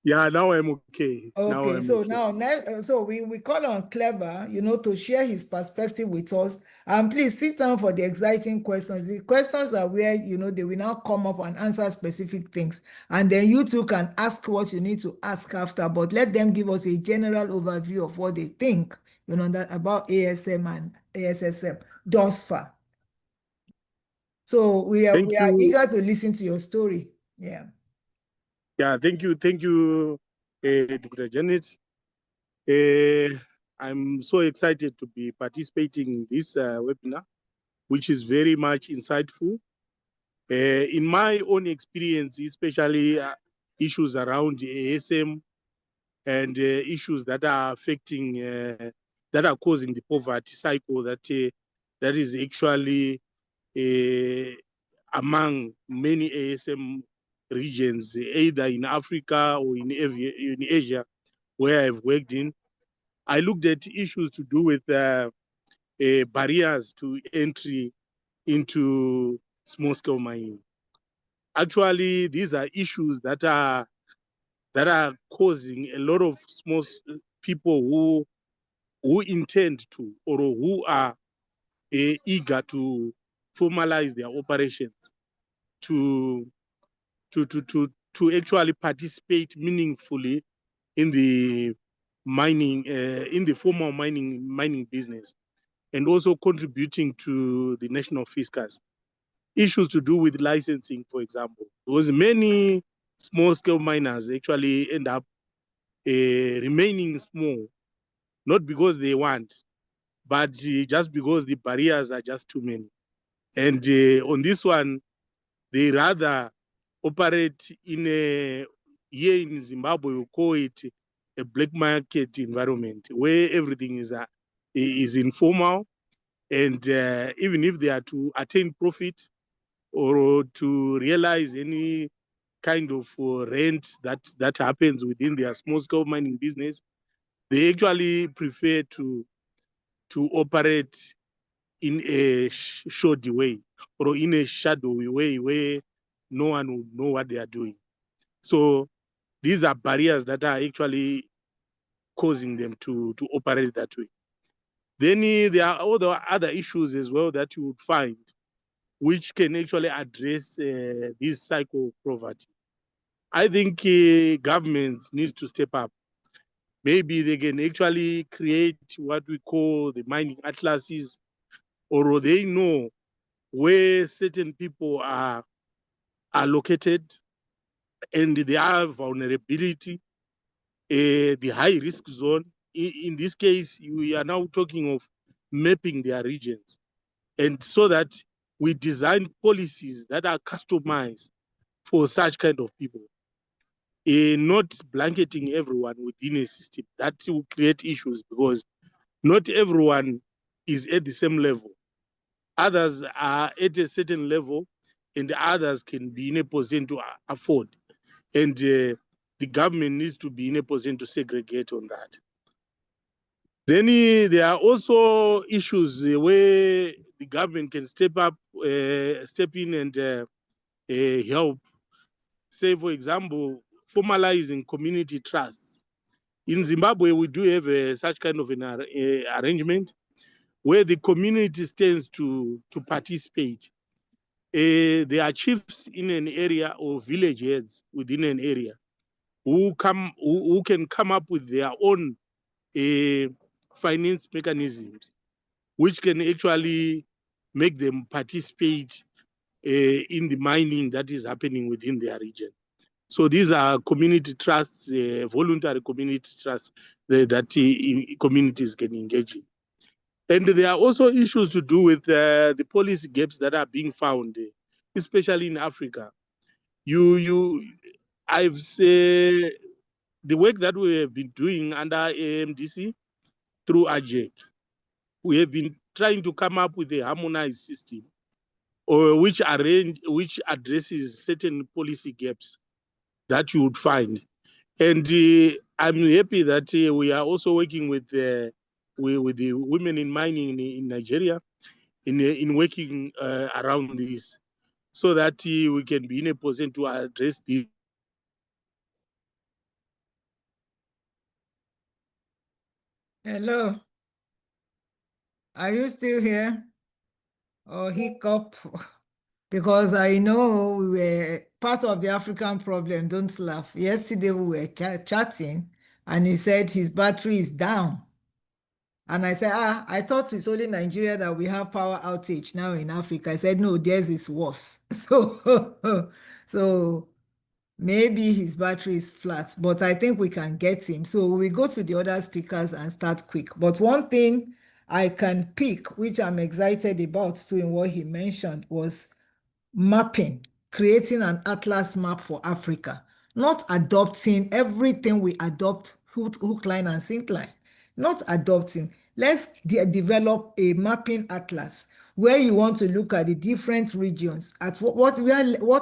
Yeah, now I'm okay. Okay, so we call on Clever, you know, to share his perspective with us. And please sit down for the exciting questions. The questions are where, you know, they will now come up and answer specific things. And then you too can ask what you need to ask after, but let them give us a general overview of what they think, you know, about ASM and ASSM thus far. So we are eager to listen to your story. Yeah. Yeah, thank you, Dr. Janet. I'm so excited to be participating in this webinar, which is very much insightful. In my own experience, especially issues around the ASM and issues that are affecting, that are causing the poverty cycle that is actually among many ASM regions, either in Africa or in Asia, where I've worked in. I looked at issues to do with barriers to entry into small-scale mining. Actually, these are issues that are causing a lot of small people who intend to or who are eager to formalize their operations to actually participate meaningfully in the mining, in the formal mining business, and also contributing to the national fiscus. Issues to do with licensing, for example, because many small-scale miners actually end up remaining small, not because they want, but just because the barriers are just too many. And on this one, they rather operate in a, here in Zimbabwe, we call it a black market environment where everything is informal. And even if they are to attain profit or to realize any kind of rent that happens within their small-scale mining business, they actually prefer to operate in a shoddy way or in a shadowy way where no one will know what they are doing. So these are barriers that are actually causing them to operate that way. Then there are other issues as well that you would find which can actually address this cycle of poverty. I think governments need to step up. Maybe they can actually create what we call the mining atlases or they know where certain people are located and their vulnerability, the high risk zone. In this case, we are now talking of mapping their regions, and so that we design policies that are customized for such kind of people, not blanketing everyone within a system. That will create issues because not everyone is at the same level. Others are at a certain level and others can be in a position to afford. And the government needs to be in a position to segregate on that. Then there are also issues where the government can step in and help. Say, for example, formalizing community trusts. In Zimbabwe, we do have such kind of an arrangement where the community stands to participate. There are chiefs in an area or village heads within an area who can come up with their own finance mechanisms, which can actually make them participate in the mining that is happening within their region. So these are community trusts, voluntary community trusts that communities can engage in. And there are also issues to do with the policy gaps that are being found, especially in Africa. I've said the work that we have been doing under AMDC through AJEC, we have been trying to come up with a harmonized system which addresses certain policy gaps that you would find. And I'm happy that we are also working with the women in mining in Nigeria in working around this, so that we can be in a position to address this. Hello. Are you still here? Or hiccup? Because I know we were part of the African problem. Don't laugh. Yesterday we were chatting and he said his battery is down. And I said, I thought it's only Nigeria that we have power outage now in Africa. I said, no, theirs is worse. So maybe his battery is flat, but I think we can get him. So we go to the other speakers and start quick. But one thing I can pick, which I'm excited about too, in what he mentioned, was mapping, creating an atlas map for Africa, not adopting everything we adopt hook, line, and sinker, not adopting. Let's develop a mapping atlas where you want to look at the different regions, at what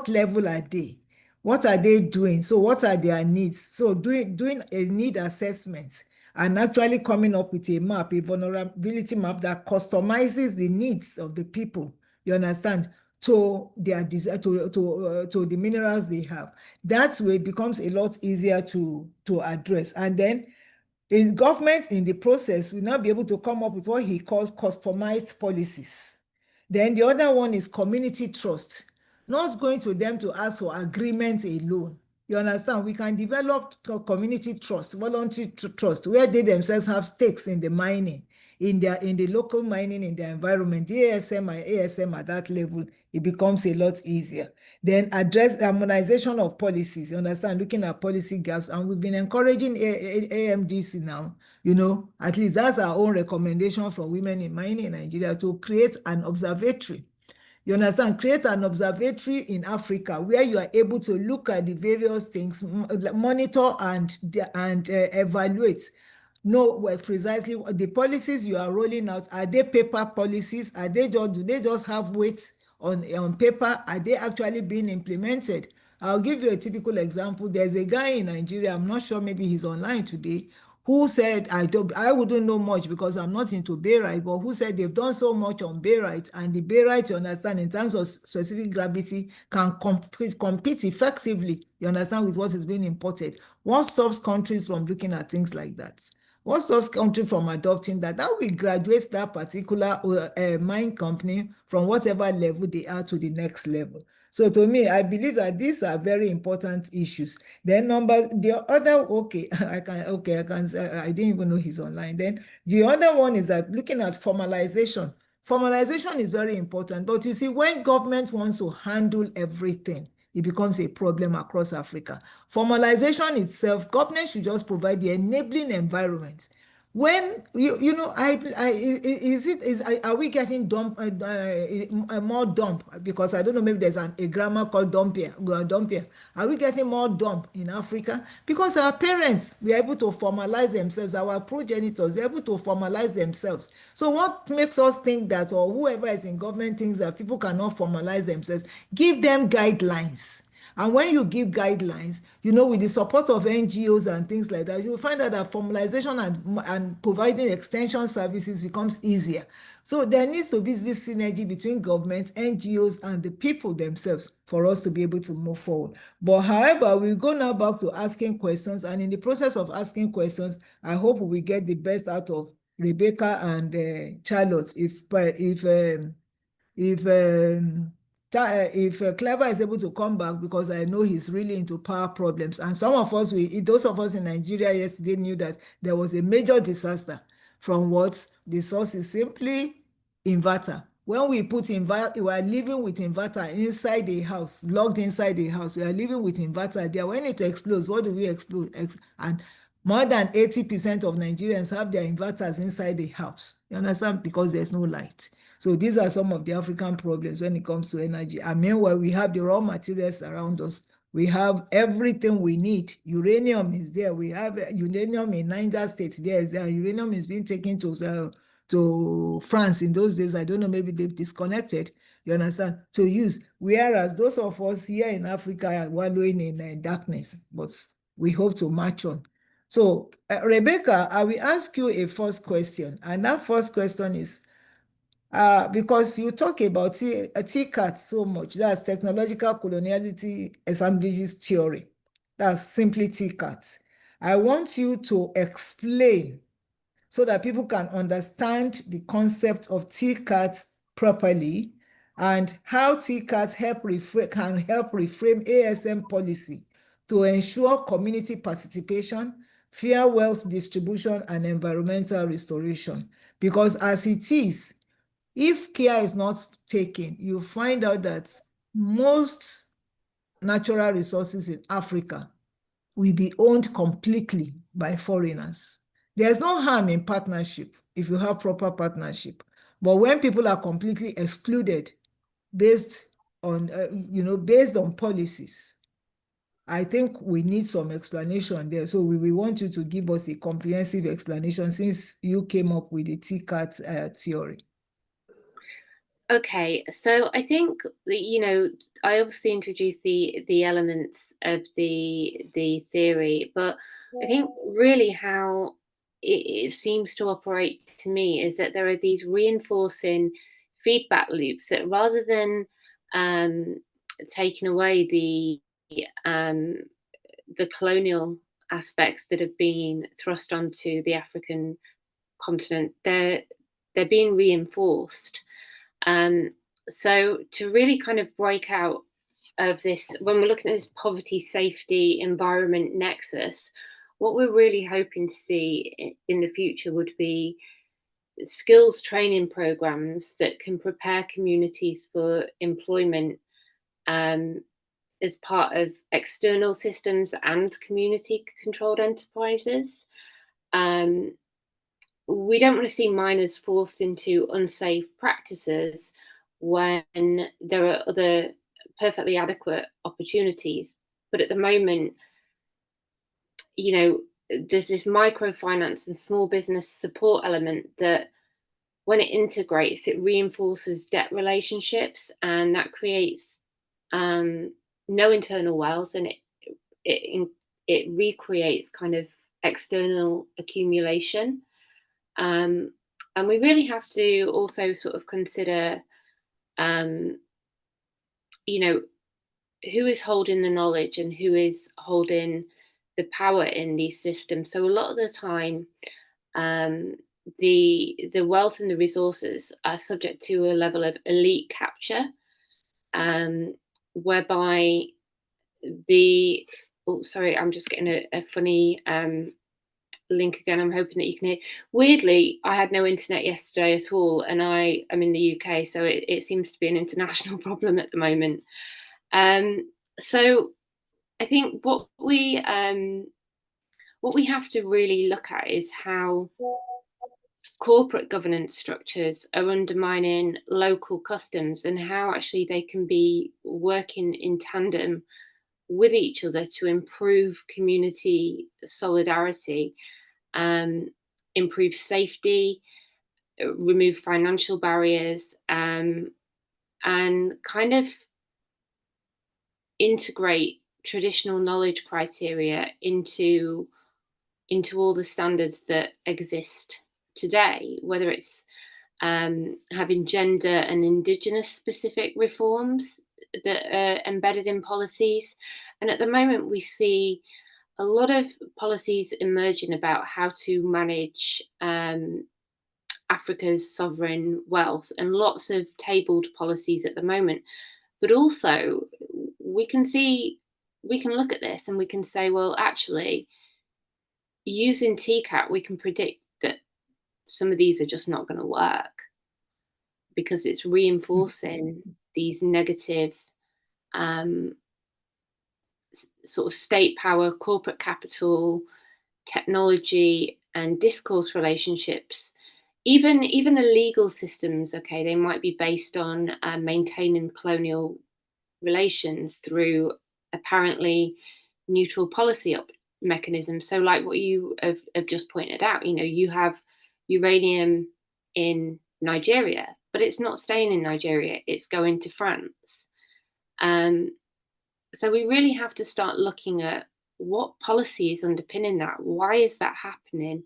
level are they? What are they doing? So what are their needs? So doing a need assessment and actually coming up with a map, a vulnerability map that customizes the needs of the people, you understand, to their to the minerals they have. That way it becomes a lot easier to address. And then the government in the process will now be able to come up with what he calls customized policies. Then the other one is community trust, not going to them to ask for agreement alone. You understand? We can develop community trust, voluntary trust, where they themselves have stakes in the mining, in the local mining, in their environment, the ASM at that level, it becomes a lot easier. Then address harmonization of policies, you understand, looking at policy gaps. And we've been encouraging AMDC now, at least that's our own recommendation for women in mining in Nigeria, to create an observatory. You understand? Create an observatory in Africa where you are able to look at the various things, monitor and evaluate. Know precisely the policies you are rolling out. Are they paper policies? Do they just have weight on paper? Are they actually being implemented? I'll give you a typical example. There's a guy in Nigeria, I'm not sure, maybe he's online today, who said, I wouldn't know much because I'm not into barite, but who said they've done so much on barite, and the barite, you understand, in terms of specific gravity, can compete effectively, you understand, with what is being imported. What stops countries from looking at things like that? What stops countries from adopting that? That will graduate that particular mine company from whatever level they are to the next level. So to me, I believe that these are very important issues. Then the other, I didn't even know he's online. Then the other one is that looking at formalization Formalization is very important, but you see, when government wants to handle everything, it becomes a problem across Africa. Formalization itself, government should just provide the enabling environment. When you know, are we getting more dump? Because I don't know, maybe there's a grammar called dumpia. Are we getting more dump in Africa? Because our parents were able to formalize themselves, our progenitors were able to formalize themselves. So what makes us think that, or whoever is in government thinks that people cannot formalize themselves? Give them guidelines. And when you give guidelines, you know, with the support of NGOs and things like that, you will find out that formalization and providing extension services becomes easier. So there needs to be this synergy between governments, NGOs, and the people themselves for us to be able to move forward. But however, we go now back to asking questions. And in the process of asking questions, I hope we get the best out of Rebecca and Charlotte. If Clever is able to come back, because I know he's really into power problems, and some of us, those of us in Nigeria yesterday knew that there was a major disaster from what the source is simply inverter. When we put inverter, we are living with inverter inside the house, locked inside the house. We are living with inverter there. When it explodes, what do we explode? And more than 80% of Nigerians have their inverters inside the house. You understand? Because there's no light. So these are some of the African problems when it comes to energy. And meanwhile, we have the raw materials around us. We have everything we need. Uranium is there. We have uranium in Niger State. Uranium is being taken to France in those days. I don't know, maybe they've disconnected, you understand, to use. Whereas those of us here in Africa are wallowing in darkness, but we hope to march on. So, Rebecca, I will ask you a first question. And that first question is, because you talk about TCAT so much, that's Technological Coloniality Assemblages Theory. That's simply TCAT. I want you to explain so that people can understand the concept of TCAT properly and how TCAT can help reframe ASM policy to ensure community participation, fair wealth distribution, and environmental restoration. Because as it is, if care is not taken, you find out that most natural resources in Africa will be owned completely by foreigners. There's no harm in partnership if you have proper partnership. But when people are completely excluded based on policies, I think we need some explanation there. So we want you to give us a comprehensive explanation since you came up with the TCAT theory. Okay, so I think that, I obviously introduced the elements of the theory, but I think really how it seems to operate to me is that there are these reinforcing feedback loops that, rather than taking away the colonial aspects that have been thrust onto the African continent, they're being reinforced. So to really kind of break out of this, when we're looking at this poverty, safety, environment nexus, what we're really hoping to see in the future would be skills training programs that can prepare communities for employment as part of external systems and community controlled enterprises. We don't want to see miners forced into unsafe practices when there are other perfectly adequate opportunities. But at the moment, there's this microfinance and small business support element that, when it integrates, it reinforces debt relationships, and that creates no internal wealth, and it recreates kind of external accumulation. And we really have to also sort of consider, who is holding the knowledge and who is holding the power in these systems. So a lot of the time, the wealth and the resources are subject to a level of elite capture, whereby I'm just getting a funny link again. I'm hoping that you can hear. Weirdly, I had no internet yesterday at all, and I'm in the UK, so it seems to be an international problem at the moment. So I think what we have to really look at is how corporate governance structures are undermining local customs, and how actually they can be working in tandem with each other to improve community solidarity, improve safety, remove financial barriers, and kind of integrate traditional knowledge criteria into all the standards that exist today, whether it's having gender and indigenous specific reforms that are embedded in policies. And at the moment, we see a lot of policies emerging about how to manage Africa's sovereign wealth, and lots of tabled policies at the moment. But also, we can look at this and we can say, well, actually, using TCAT, we can predict that some of these are just not going to work, because it's reinforcing these negative sort of state power, corporate capital, technology, and discourse relationships. Even the legal systems, okay, they might be based on maintaining colonial relations through apparently neutral policy mechanisms. So like what you have just pointed out, you have uranium in Nigeria, but it's not staying in Nigeria, it's going to France. So we really have to start looking at what policy is underpinning that. Why is that happening?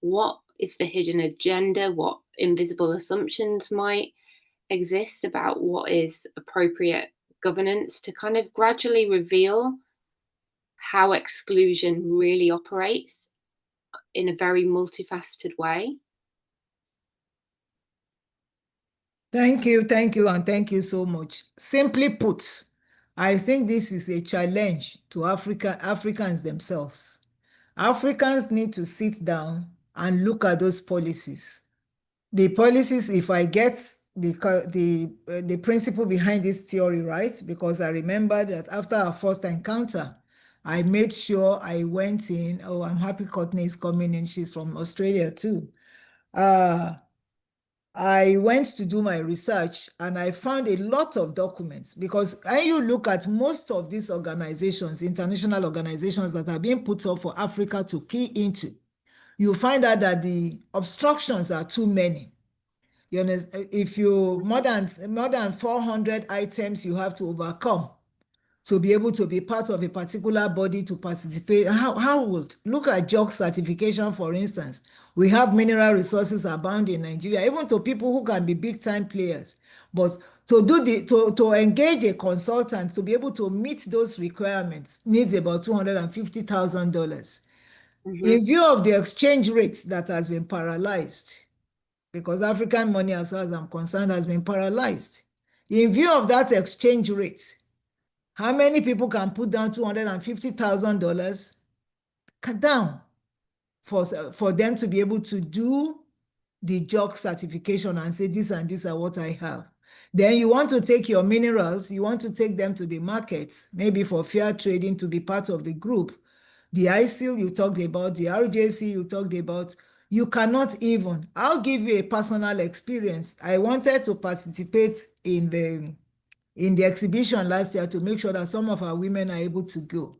What is the hidden agenda? What invisible assumptions might exist about what is appropriate governance, to kind of gradually reveal how exclusion really operates in a very multifaceted way. Thank you, and thank you so much. Simply put, I think this is a challenge to Africans themselves. Africans need to sit down and look at those policies. The policies, if I get the principle behind this theory right, because I remember that after our first encounter, I made sure I went in. Oh, I'm happy Courtney is coming in. She's from Australia too. I went to do my research and I found a lot of documents, because when you look at most of these organizations, international organizations that are being put up for Africa to key into, you find out that the obstructions are too many. You understand? If you more than 400 items you have to overcome to be able to be part of a particular body to participate. How would look at JOC certification, for instance? We have mineral resources abound in Nigeria, even to people who can be big time players. But to engage a consultant to be able to meet those requirements needs about $250,000. In view of the exchange rates that has been paralyzed, because African money, as far as I'm concerned, has been paralyzed. In view of that exchange rate, how many people can put down $250,000 down for them to be able to do the JOC certification and say, this and this are what I have? Then you want to take your minerals, you want to take them to the markets, maybe for fair trading, to be part of the group. The ISIL you talked about, the RJC you talked about, you cannot even. I'll give you a personal experience. I wanted to participate in the exhibition last year to make sure that some of our women are able to go.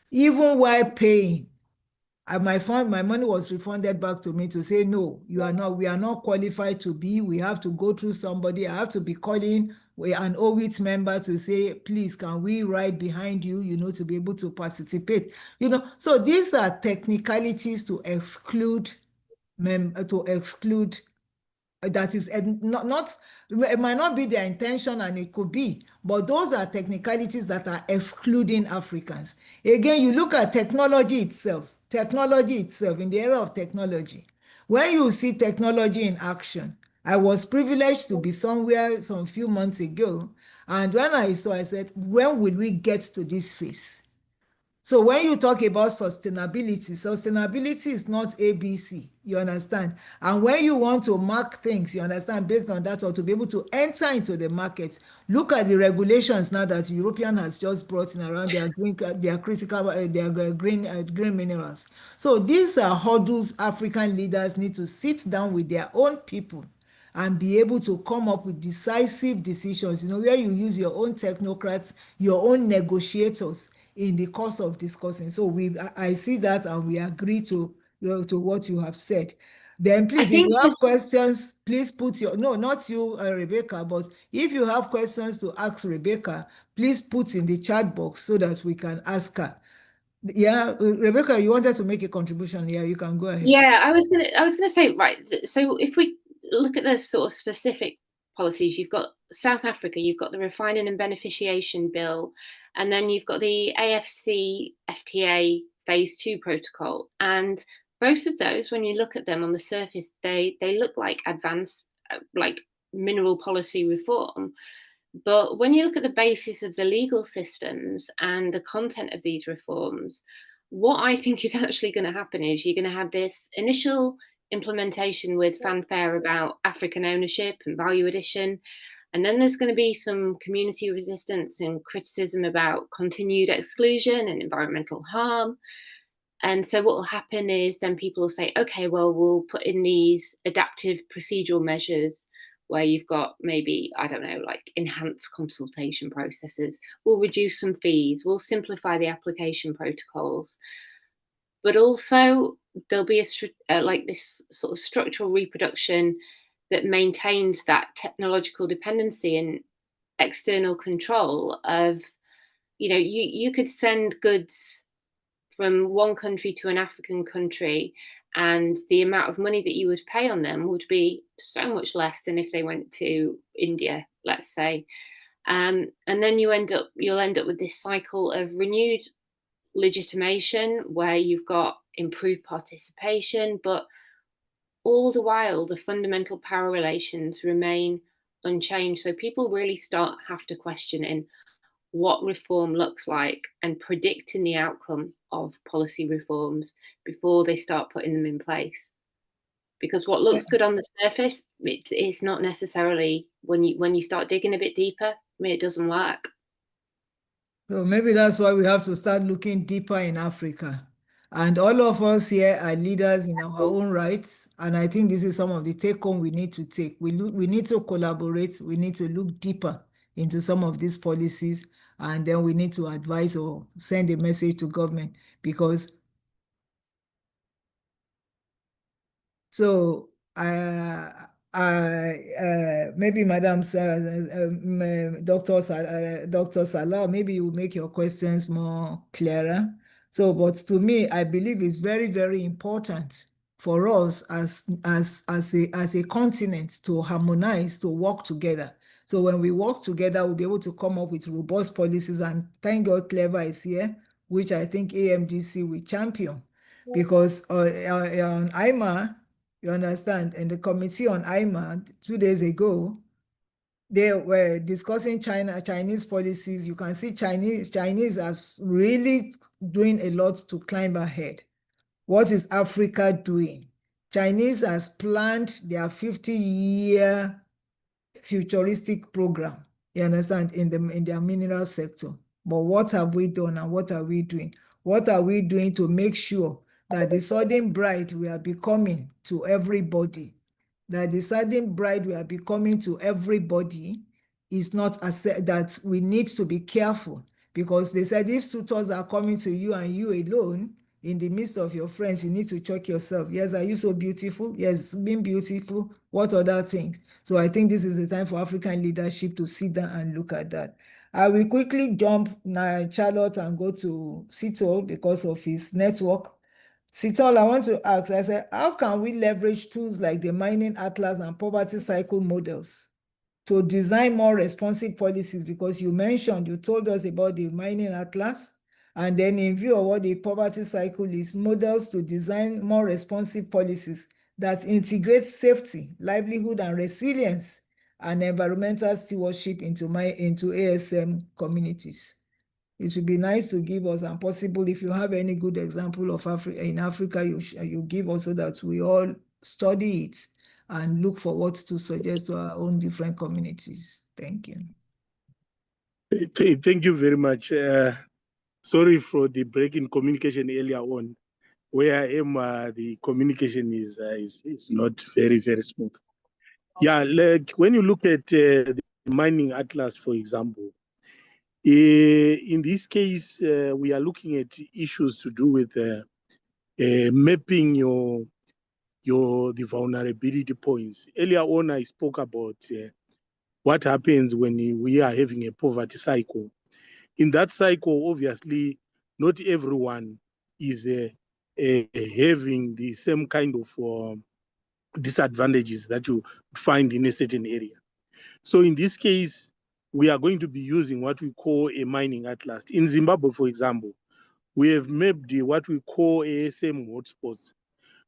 Even while paying, my money was refunded back to me to say, no, we are not qualified to be. We have to go through somebody. I have to be calling an OWIT member to say, please, can we ride behind you, to be able to participate. So these are technicalities to exclude that is not it might not be their intention, and it could be, but those are technicalities that are excluding Africans. Again, you look at technology itself, in the era of technology, when you see technology in action. I was privileged to be somewhere some few months ago, and when I saw, I said, when will we get to this phase? So when you talk about sustainability is not ABC, you understand? And when you want to mark things, you understand, based on that, or to be able to enter into the market, look at the regulations now that European has just brought in around their green, their critical, their green minerals. So these are hurdles African leaders need to sit down with their own people and be able to come up with decisive decisions, where you use your own technocrats, your own negotiators in the course of discussing. So I see that, and we agree to what you have said. Then please, if you have questions, please put no, not you, Rebecca, but if you have questions to ask Rebecca, please put in the chat box so that we can ask her. Yeah, Rebecca, you wanted to make a contribution. Yeah, you can go ahead. Yeah, I was gonna say, right, so if we look at the sort of specific policies, you've got South Africa, you've got the Refining and Beneficiation Bill, and then you've got the AFCFTA Phase 2 protocol. And both of those, when you look at them on the surface, they look like advanced, like mineral policy reform. But when you look at the basis of the legal systems and the content of these reforms, what I think is actually going to happen is you're going to have this initial implementation with fanfare about African ownership and value addition. And then there's going to be some community resistance and criticism about continued exclusion and environmental harm. And so what will happen is then people will say, okay, well, we'll put in these adaptive procedural measures where you've got maybe, I don't know, like enhanced consultation processes. We'll reduce some fees. We'll simplify the application protocols. But also there'll be like this sort of structural reproduction that maintains that technological dependency and external control of, you could send goods from one country to an African country, and the amount of money that you would pay on them would be so much less than if they went to India, let's say. And then you'll end up with this cycle of renewed legitimation where you've got improved participation, but all the while the fundamental power relations remain unchanged. So people really have to question in what reform looks like and predicting the outcome of policy reforms before they start putting them in place. Because what looks good on the surface, it's not necessarily, when you start digging a bit deeper, it doesn't work. So maybe that's why we have to start looking deeper in Africa. And all of us here are leaders in our own rights. And I think this is some of the take home we need to take. We need to collaborate. We need to look deeper into some of these policies. And then we need to advise or send a message to government, because so maybe Madam Dr. Salah, maybe you make your questions more clearer. So, but to me, I believe it's very, very important for us as a continent to harmonize, to work together. So when we work together, we'll be able to come up with robust policies. And thank God Clever is here, which I think AMDC will champion, because on IMA, you understand, in the committee on IMA 2 days ago, they were discussing Chinese policies. You can see Chinese as really doing a lot to climb ahead. What is Africa doing? Chinese has planned their 50-year futuristic program, you understand, in their mineral sector. But what have we done, and what are we doing? What are we doing to make sure that the sudden bride we are becoming to everybody, is not that we need to be careful, because they said if suitors are coming to you and you alone in the midst of your friends, you need to check yourself. Yes, are you so beautiful? Yes, being beautiful. What other things? So I think this is the time for African leadership to sit down and look at that. I will quickly jump now, Charlotte, and go to Sitol because of his network. Sitol, I want to ask, I said, how can we leverage tools like the mining atlas and poverty cycle models to design more responsive policies? Because you told us about the mining atlas, and then in view of what the poverty cycle is, models to design more responsive policies that integrate safety, livelihood, and resilience and environmental stewardship into ASM communities. It would be nice to give us, and possible if you have any good example of in Africa, you give us so that we all study it and look for what to suggest to our own different communities. Thank you. Thank you very much. Sorry for the break in communication earlier on. Where I am, the communication is not very, very smooth. Yeah, like when you look at the mining atlas, for example, in this case, we are looking at issues to do with mapping the vulnerability points. Earlier on, I spoke about what happens when we are having a poverty cycle. In that cycle, obviously, not everyone is having the same kind of disadvantages that you find in a certain area. So in this case, we are going to be using what we call a mining atlas. In Zimbabwe, for example, we have mapped what we call ASM hotspots,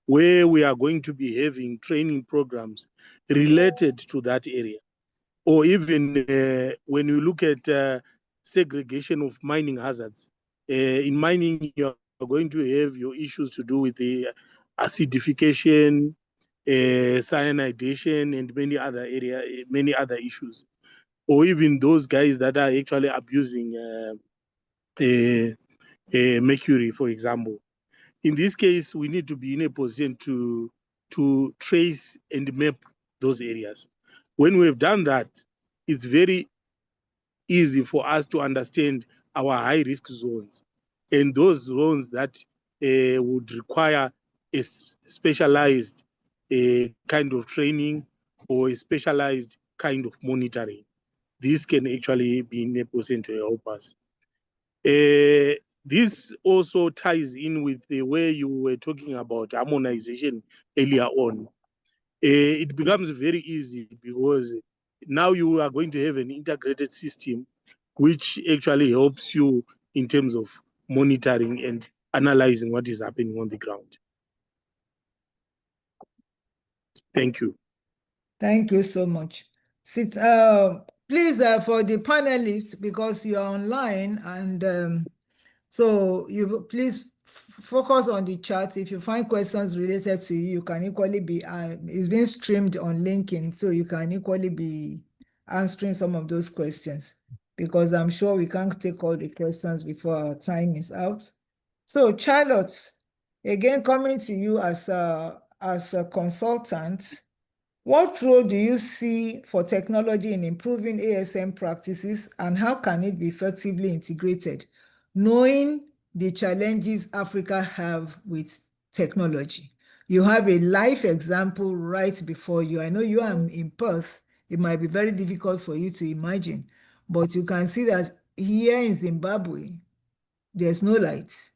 where we are going to be having training programs related to that area. Or even when you look at segregation of mining hazards, in mining, you are going to have your issues to do with the acidification, cyanidation, and many other issues. Or even those guys that are actually abusing mercury, for example. In this case, we need to be in a position to trace and map those areas. When we have done that, it's very easy for us to understand our high-risk zones and those zones that would require a specialized kind of training or a specialized kind of monitoring. This can actually be in a position to help us. This also ties in with the way you were talking about harmonization earlier on. It becomes very easy because now you are going to have an integrated system which actually helps you in terms of monitoring and analyzing what is happening on the ground. Thank you. Thank you so much. Please, for the panelists, because you are online, and so you please focus on the chat. If you find questions related to you, you can equally be, it's being streamed on LinkedIn, so you can equally be answering some of those questions, because I'm sure we can't take all the questions before our time is out. So Charlotte, again, coming to you as a consultant, what role do you see for technology in improving ASM practices, and how can it be effectively integrated, knowing the challenges Africa have with technology? You have a life example right before you. I know you are in Perth. It might be very difficult for you to imagine, but you can see that here in Zimbabwe, there's no light.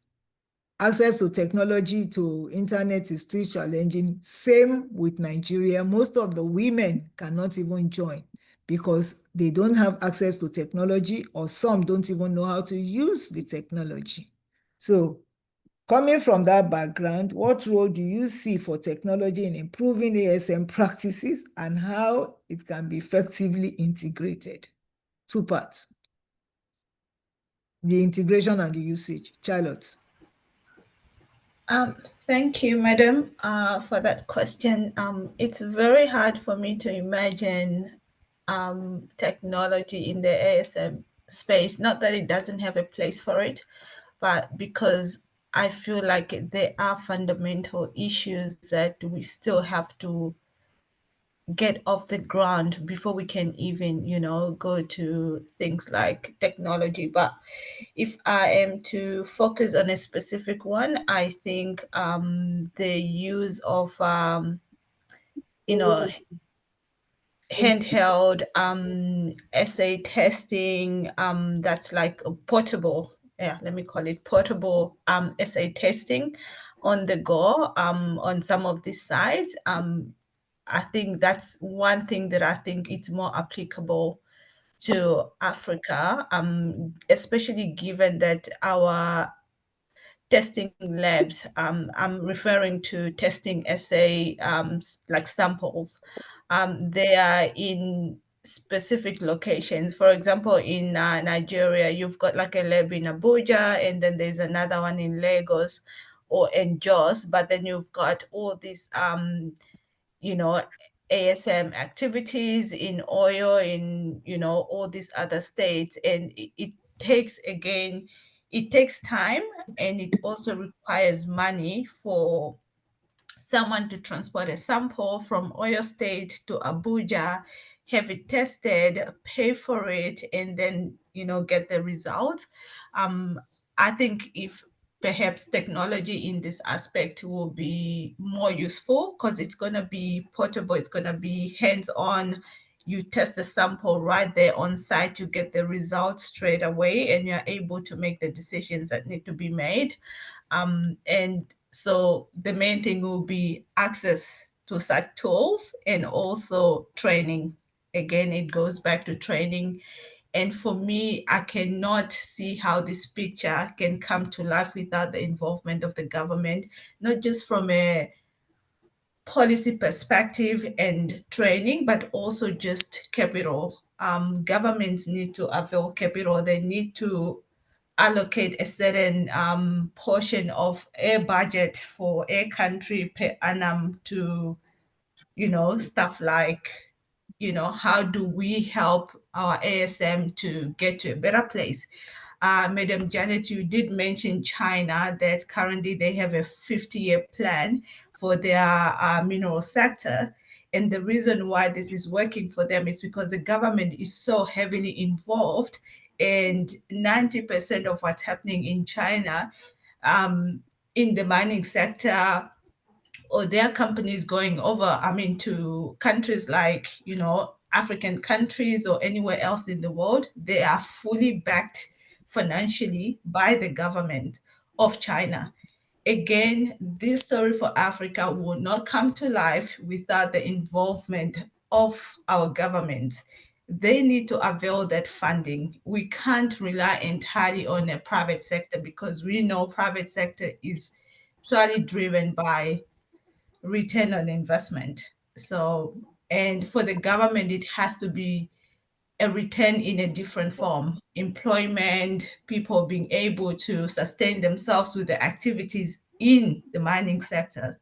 Access to technology, to internet is still challenging. Same with Nigeria. Most of the women cannot even join because they don't have access to technology, or some don't even know how to use the technology. So coming from that background, what role do you see for technology in improving ASM practices, and how it can be effectively integrated? Two parts: the integration and the usage. Charlotte. Thank you, Madam, for that question. It's very hard for me to imagine technology in the ASM space. Not that it doesn't have a place for it, but because I feel like there are fundamental issues that we still have to get off the ground before we can even, go to things like technology. But if I am to focus on a specific one, I think the use of, handheld assay testing, that's like a portable, let me call it portable assay testing on the go on some of these sites. I think that's one thing that I think it's more applicable to Africa, especially given that our testing labs, I'm referring to testing assay like samples, they are in specific locations. For example, in Nigeria, you've got like a lab in Abuja, and then there's another one in Lagos or in Jos, but then you've got all these you know, ASM activities in oil, in, you know, all these other states. And it takes, again, it takes time, and it also requires money for someone to transport a sample from Oyo State to Abuja, have it tested, pay for it, and then, you know, get the results. I think if perhaps technology in this aspect will be more useful, because it's going to be portable, it's going to be hands-on. You test the sample right there on site, you get the results straight away, and you're able to make the decisions that need to be made. And so the main thing will be access to such tools, and also training. Again, it goes back to training. And for me, I cannot see how this picture can come to life without the involvement of the government, not just from a policy perspective and training, but also just capital. Governments need to avail capital. They need to allocate a certain portion of a budget for a country per annum to, you know, stuff like, you know, how do we help our ASM to get to a better place? Madam Janet, you did mention China, that currently they have a 50-year plan for their mineral sector. And the reason why this is working for them is because the government is so heavily involved, and 90% of what's happening in China in the mining sector, or their companies going over, I mean, to countries like, you know, African countries or anywhere else in the world, they are fully backed financially by the government of China. Again, this story for Africa would not come to life without the involvement of our government. They need to avail that funding. We can't rely entirely on a private sector, because we know private sector is purely driven by return on investment. So, and for the government, it has to be a return in a different form: employment, people being able to sustain themselves with the activities in the mining sector.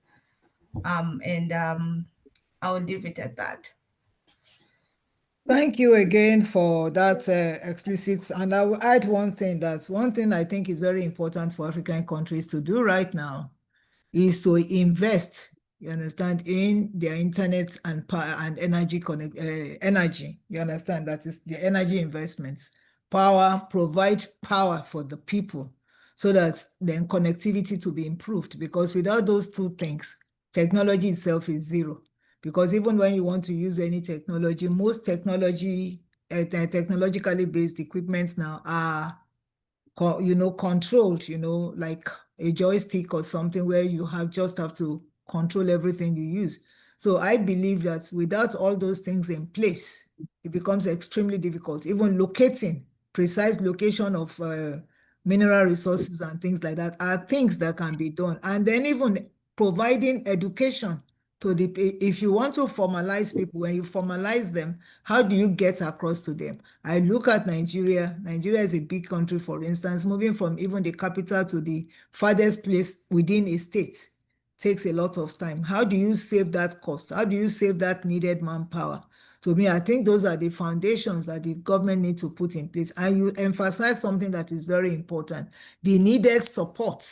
I'll leave it at that. Thank you again for that explicit. And I will add one thing. That's one thing I think is very important for African countries to do right now is to invest, you understand, in their internet and power and energy energy. You understand? That is the energy investments. Power, provide power for the people so that then connectivity to be improved. Because without those two things, technology itself is zero. Because even when you want to use any technology, most technologically based equipments now are, you know, controlled, you know, like a joystick or something where you just have to control everything you use. So I believe that without all those things in place, it becomes extremely difficult. Even locating precise location of mineral resources and things like that are things that can be done. And then even providing education to the, if you want to formalize people, when you formalize them, how do you get across to them? I look at Nigeria. Nigeria is a big country, for instance. Moving from even the capital to the farthest place within a state takes a lot of time. How do you save that cost? How do you save that needed manpower? To me, I think those are the foundations that the government needs to put in place. And you emphasize something that is very important: the needed support.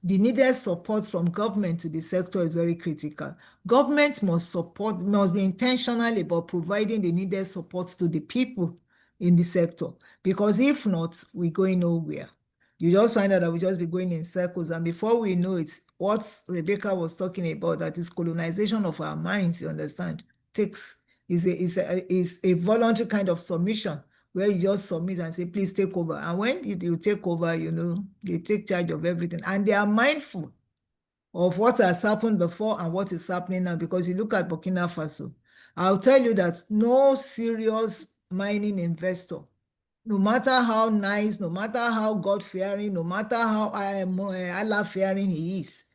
The needed support from government to the sector is very critical. Government must be intentional about providing the needed support to the people in the sector, because if not, we're going nowhere. You just find out that we just be going in circles, and before we know it, what Rebecca was talking about, that is colonization of our minds, you understand, is a voluntary kind of submission, where you just submit and say, please take over. And when you take over, you know, they take charge of everything. And they are mindful of what has happened before and what is happening now. Because you look at Burkina Faso, I'll tell you that no serious mining investor, no matter how nice, no matter how God-fearing, no matter how Allah-fearing he is,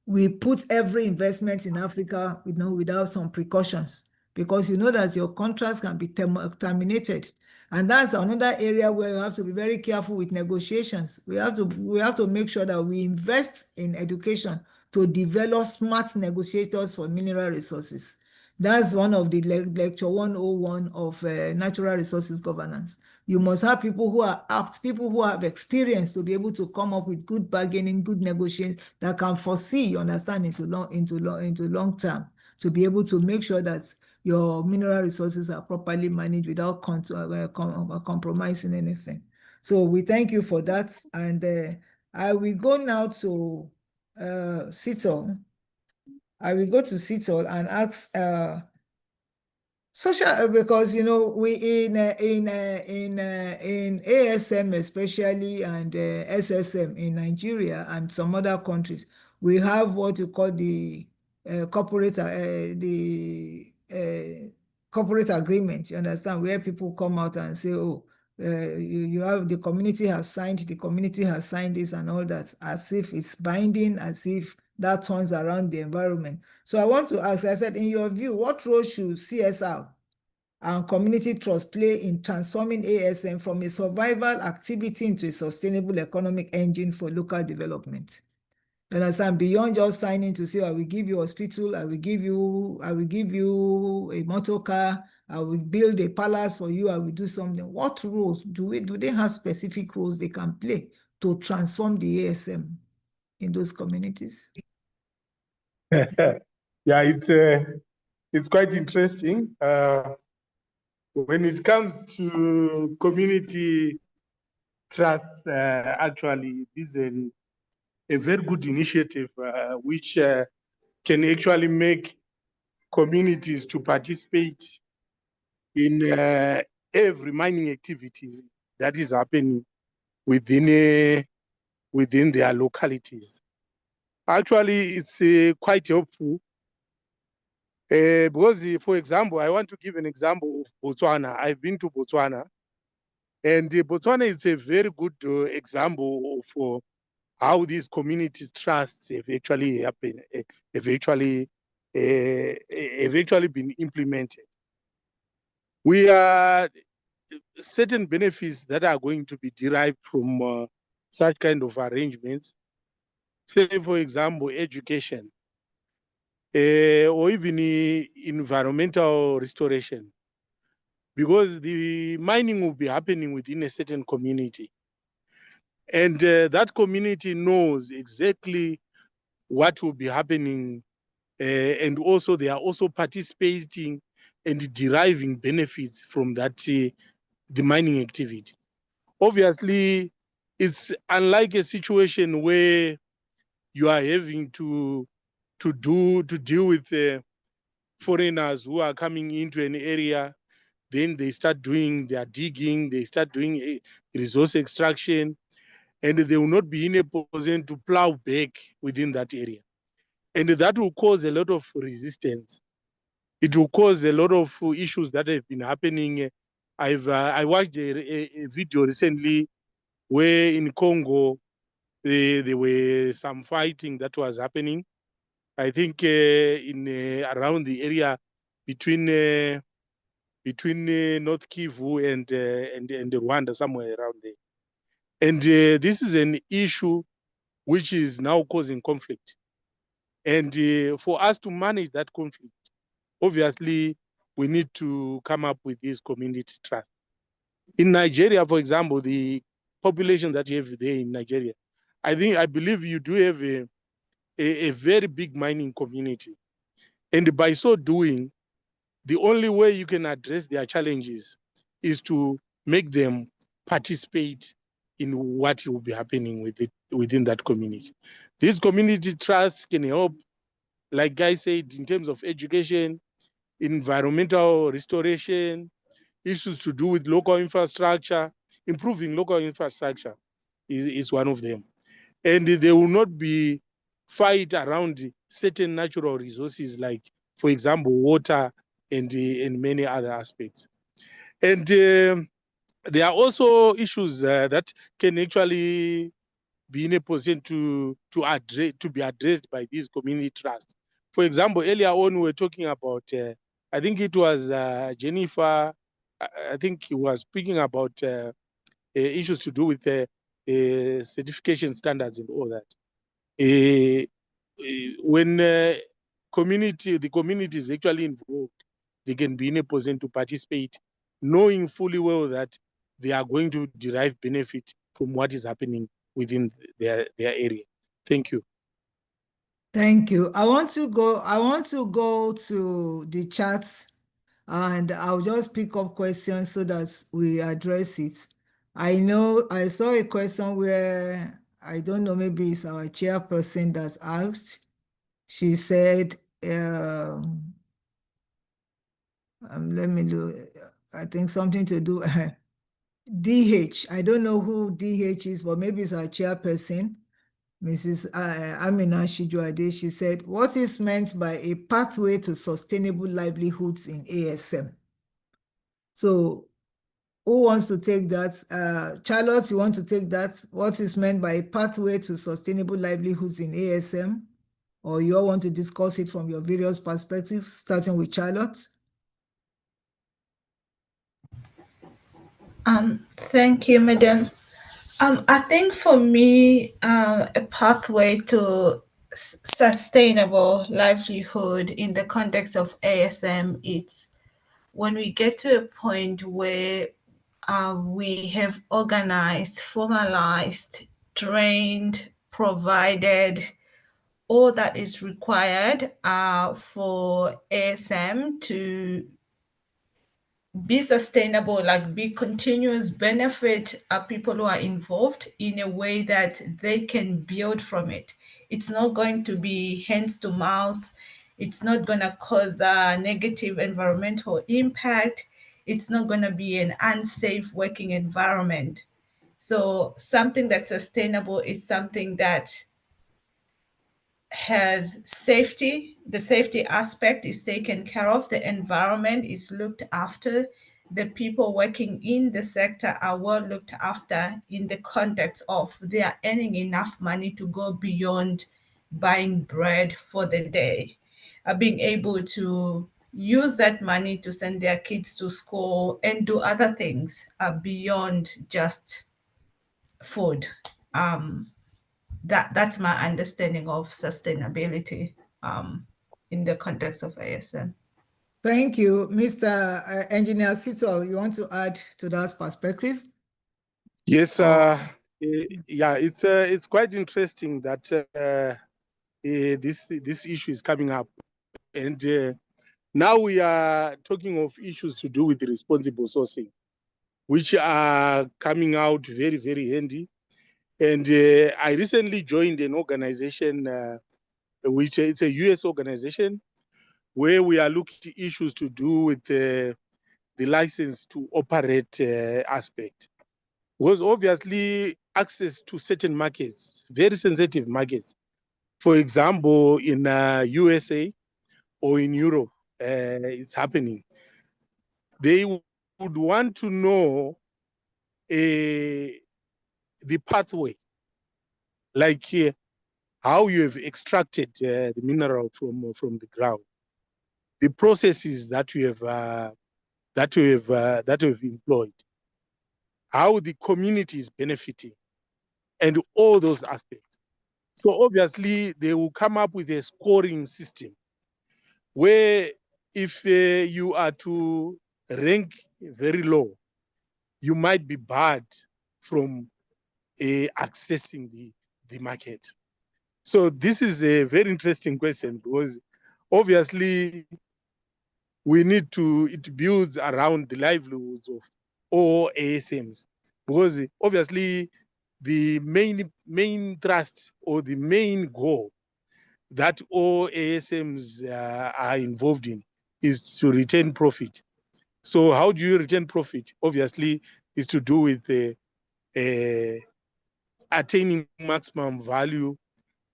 we put every investment in Africa, you know, without some precautions. because you know that your contracts can be terminated. And that's another area where you have to be very careful with negotiations. We have to make sure that we invest in education to develop smart negotiators for mineral resources. That's one of the lecture 101 of natural resources governance. You must have people who are apt, people who have experience to be able to come up with good bargaining, good negotiations that can foresee, you understand, into long term, to be able to make sure that your mineral resources are properly managed without compromising anything. So we thank you for that. And I will go now to Sitol. I will go to Sitol and ask social, because you know we in ASM especially, and SSM in Nigeria and some other countries, we have what you call the corporate corporate agreement. You understand, where people come out and say, oh, you have the community has signed this and all that, as if it's binding, as if that turns around the environment. So I want to ask, I said, in your view, what role should CSR and community trust play in transforming ASM from a survival activity into a sustainable economic engine for local development? You understand, beyond just signing to say, I will give you a hospital, I will give you a motor car, I will build a palace for you, I will do something. What roles do they have specific roles they can play to transform the ASM in those communities? Yeah, it's quite interesting. When it comes to community trust, actually, this is a very good initiative which can actually make communities to participate in every mining activities that is happening within their localities. Actually, it's quite helpful because, for example, I want to give an example of Botswana. I've been to Botswana, and Botswana is a very good example of how these communities' trusts have actually happened, have actually been implemented. We are certain benefits that are going to be derived from such kind of arrangements. Say, for example, education, or even environmental restoration, because the mining will be happening within a certain community. And that community knows exactly what will be happening. And also they are also participating and deriving benefits from that, the mining activity. Obviously, it's unlike a situation where you are having to deal with foreigners who are coming into an area. Then they start doing their digging, they start doing resource extraction, and they will not be in a position to plow back within that area. And that will cause a lot of resistance. It will cause a lot of issues that have been happening. I watched a video recently where in Congo, there were some fighting that was happening. I think in around the area between North Kivu and Rwanda, somewhere around there. And this is an issue which is now causing conflict. And for us to manage that conflict, obviously, we need to come up with this community trust. In Nigeria, for example, the population that you have there in Nigeria, I believe you do have a very big mining community. And by so doing, the only way you can address their challenges is to make them participate in what will be happening within that community. This community trust can help, like Guy said, in terms of education, environmental restoration, issues to do with local infrastructure. Improving local infrastructure is one of them. And there will not be fight around certain natural resources, like, for example, water and many other aspects. And there are also issues that can actually be in a position to be addressed by these community trusts. For example, earlier on, we were talking about I think it was Jennifer, I think he was speaking about issues to do with certification standards and all that. When the community is actually involved, they can be in a position to participate, knowing fully well that they are going to derive benefit from what is happening within their area. Thank you. Thank you. I want to go to the chat, and I'll just pick up questions so that we address it. I know I saw a question where I don't know, maybe it's our chairperson that asked. She said, let me look, I think something to do, DH. I don't know who DH is, but maybe it's our chairperson. Mrs. Amina Shijuade, she said, what is meant by a pathway to sustainable livelihoods in ASM? So who wants to take that? Charlotte, you want to take that? What is meant by a pathway to sustainable livelihoods in ASM? Or you all want to discuss it from your various perspectives, starting with Charlotte? Thank you, Madam. I think for me, a pathway to sustainable livelihood in the context of ASM, it's when we get to a point where we have organized, formalized, trained, provided all that is required for ASM to be sustainable, like be continuous benefit people who are involved in a way that they can build from it. It's not going to be hands to mouth. It's not going to cause a negative environmental impact. It's not going to be an unsafe working environment. So something that's sustainable is something that has safety. The safety aspect is taken care of. The environment is looked after. The people working in the sector are well looked after in the context of they are earning enough money to go beyond buying bread for the day, being able to use that money to send their kids to school and do other things beyond just food. That's my understanding of sustainability in the context of ASM. Thank you. Mr. Engineer Sito, you want to add to that perspective? Yes, yeah, it's quite interesting that this issue is coming up, and now we are talking of issues to do with responsible sourcing, which are coming out very, very handy. And I recently joined an organization, which it's a US organization, where we are looking at issues to do with the license to operate aspect. Because obviously access to certain markets, very sensitive markets, for example, in USA or in Europe, it's happening. They would want to know the pathway, like how you have extracted the mineral from the ground, the processes that you have employed, how the community is benefiting, and all those aspects. So obviously they will come up with a scoring system where if you are to rank very low, you might be barred from accessing the market. So this is a very interesting question, because obviously it builds around the livelihoods of all ASMs, because obviously the main thrust or the main goal that all ASMs are involved in is to retain profit. So how do you retain profit? Obviously, is to do with attaining maximum value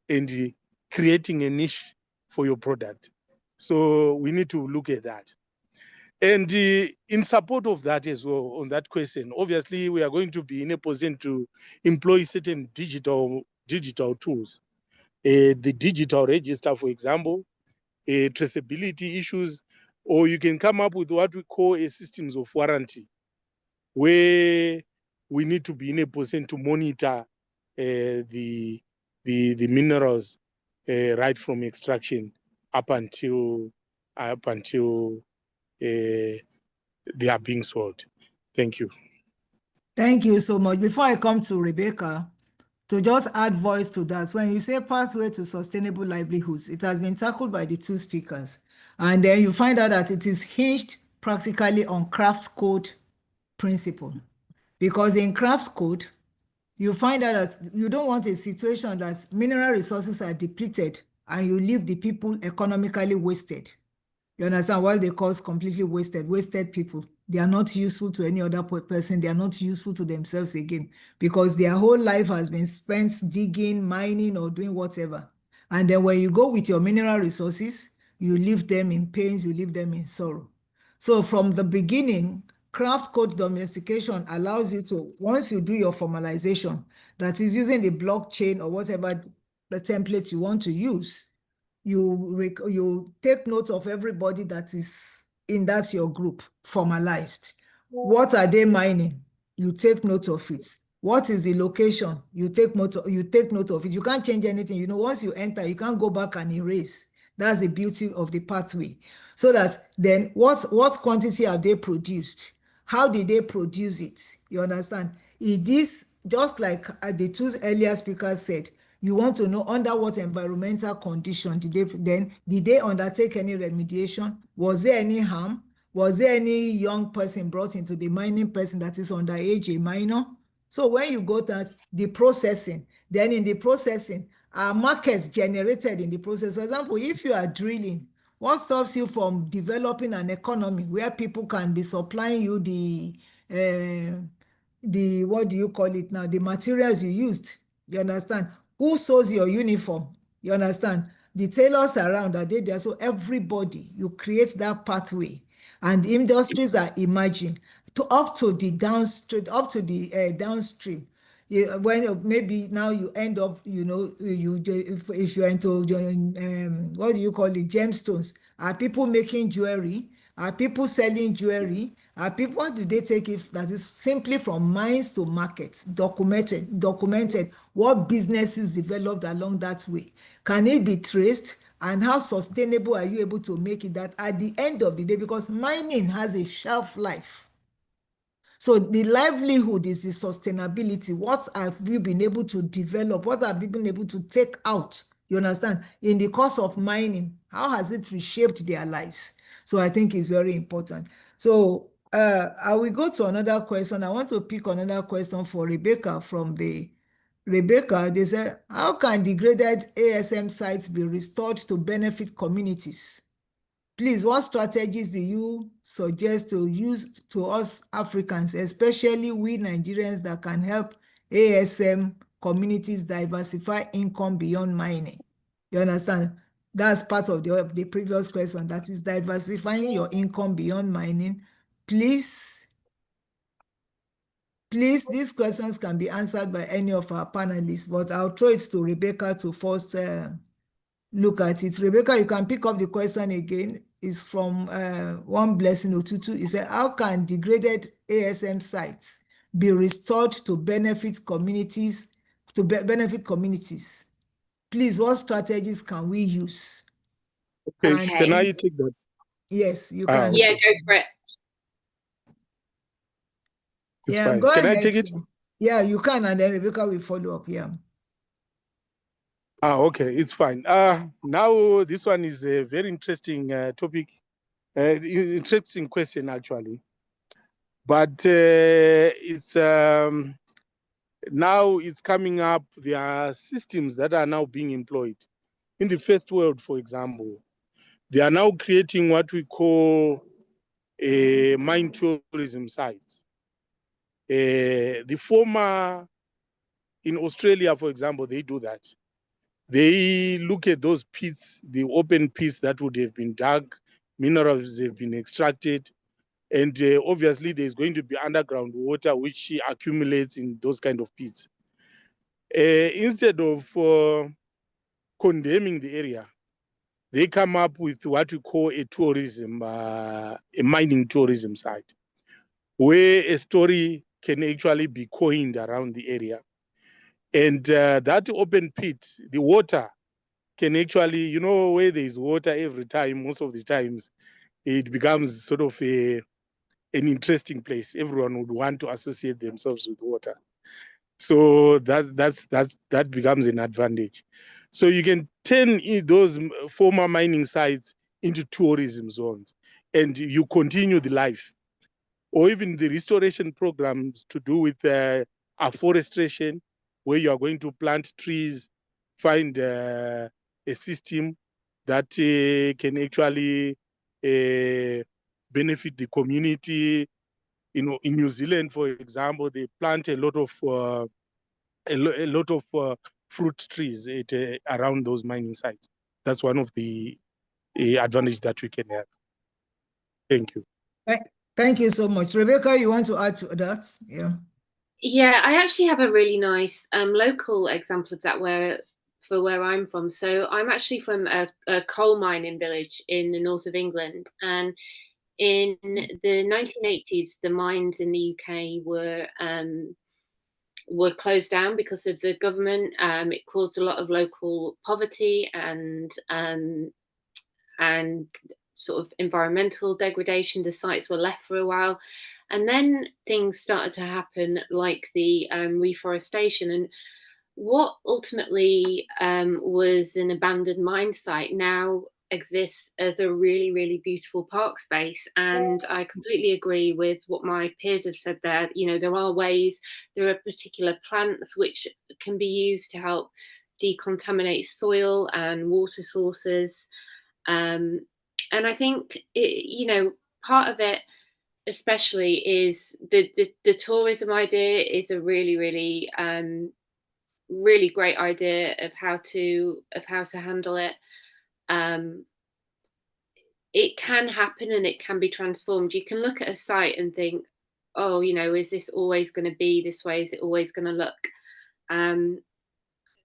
and creating a niche for your product. So we need to look at that. And in support of that as well, on that question, obviously we are going to be in a position to employ certain digital tools. The digital register, for example, traceability issues, Or you can come up with what we call a systems of warranty, where we need to be in a position to monitor the minerals right from extraction up until they are being sold. Thank you. Thank you so much. Before I come to Rebecca, to just add voice to that, when you say pathway to sustainable livelihoods, it has been tackled by the two speakers. And then you find out that it is hinged practically on craft code principle. Because in craft code, you find out that you don't want a situation that mineral resources are depleted and you leave the people economically wasted. You understand? What they call completely wasted people. They are not useful to any other person. They are not useful to themselves again because their whole life has been spent digging, mining, or doing whatever. And then when you go with your mineral resources, you leave them in pains, you leave them in sorrow. So from the beginning, craft code domestication allows you to, once you do your formalization, that is using the blockchain or whatever the template you want to use, you take note of everybody that is in that your group, formalized. What are they mining? You take note of it. What is the location? You take note of it. You can't change anything. Once you enter, you can't go back and erase. That's the beauty of the pathway. So that then what quantity have they produced? How did they produce it? You understand? It is just like the two earlier speakers said, you want to know under what environmental condition did they undertake any remediation? Was there any harm? Was there any young person brought into the mining person that is underage, a minor? So when you go to the processing, then in the processing, are markets generated in the process? For example, if you are drilling, what stops you from developing an economy where people can be supplying you the what do you call it now, the materials you used? You understand? Who sews your uniform? You understand? The tailors around, are they there? So everybody, you create that pathway, and industries are emerging up to the downstream. When maybe now you end up, if you're into what do you call it, gemstones, are people making jewelry? Are people selling jewelry? Are people, what do they take it that is simply from mines to markets? Documented what businesses developed along that way. Can it be traced? And how sustainable are you able to make it that at the end of the day, because mining has a shelf life. So the livelihood is the sustainability. What have we been able to develop? What have we been able to take out? You understand? In the course of mining, how has it reshaped their lives? So I think it's very important. So I will go to another question. I want to pick another question for Rebecca Rebecca, they said, how can degraded ASM sites be restored to benefit communities? Please, what strategies do you suggest to use to us Africans, especially we Nigerians, that can help ASM communities diversify income beyond mining? You understand? That's part of the previous question, that is diversifying your income beyond mining. Please, these questions can be answered by any of our panelists, but I'll throw it to Rebecca to first look at it. Rebecca, you can pick up the question again. It's from One Blessing Otutu. He said, how can degraded ASM sites be restored to benefit communities? Please, what strategies can we use? Okay, can I take that? Yes, you can. Yeah, go for it. It's fine. Go ahead. I take it? Yeah, you can, and then Rebecca will follow up. Yeah. Okay, it's fine. Now this one is a very interesting topic, interesting question actually. But it's now it's coming up. There are systems that are now being employed in the first world. For example, they are now creating what we call a mine tourism sites. The former in Australia, for example, they do that. They look at those pits, the open pits that would have been dug, minerals have been extracted, and obviously there's going to be underground water which accumulates in those kind of pits. Instead of condemning the area, they come up with what we call a tourism, a mining tourism site, where a story can actually be coined around the area. And that open pit, the water can actually, you know, where there is water every time, most of the times, it becomes sort of an interesting place. Everyone would want to associate themselves with water. So that becomes an advantage. So you can turn those former mining sites into tourism zones, and you continue the life. Or even the restoration programs to do with afforestation, where you are going to plant trees, find a system that can actually benefit the community. You know, in New Zealand, for example, they plant a lot of fruit trees around those mining sites. That's one of the advantages that we can have. Thank you. Thank you so much. Rebecca, you want to add to that? Yeah. Yeah, I actually have a really nice local example of that where I'm from. So I'm actually from a coal mining village in the north of England, and in the 1980s, the mines in the UK were closed down because of the government. It caused a lot of local poverty and sort of environmental degradation. The sites were left for a while, and then things started to happen like the reforestation. And what ultimately was an abandoned mine site now exists as a really, really beautiful park space. And I completely agree with what my peers have said there. You know, there are particular plants which can be used to help decontaminate soil and water sources. And I think, part of it especially is the tourism idea is a really, really, really great idea of how to handle it. It can happen and it can be transformed. You can look at a site and think, oh, is this always going to be this way? Is it always going to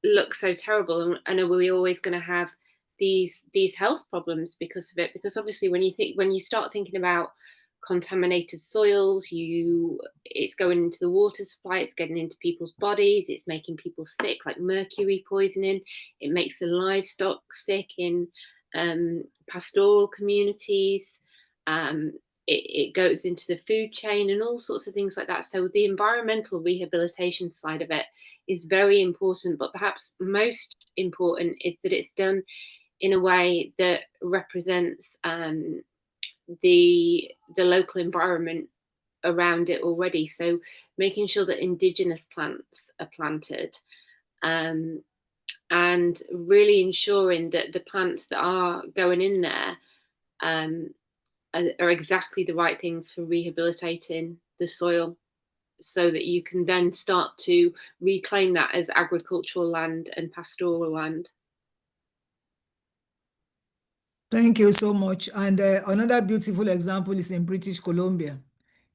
look so terrible? And are we always going to have these health problems because of it? Because obviously when you start thinking about contaminated soils, it's going into the water supply, it's getting into people's bodies, it's making people sick, like mercury poisoning. It makes the livestock sick in pastoral communities. It goes into the food chain and all sorts of things like that. So the environmental rehabilitation side of it is very important, but perhaps most important is that it's done in a way that represents the local environment around it already. So making sure that indigenous plants are planted, and really ensuring that the plants that are going in there are exactly the right things for rehabilitating the soil, so that you can then start to reclaim that as agricultural land and pastoral land. Thank you so much. And another beautiful example is in British Columbia,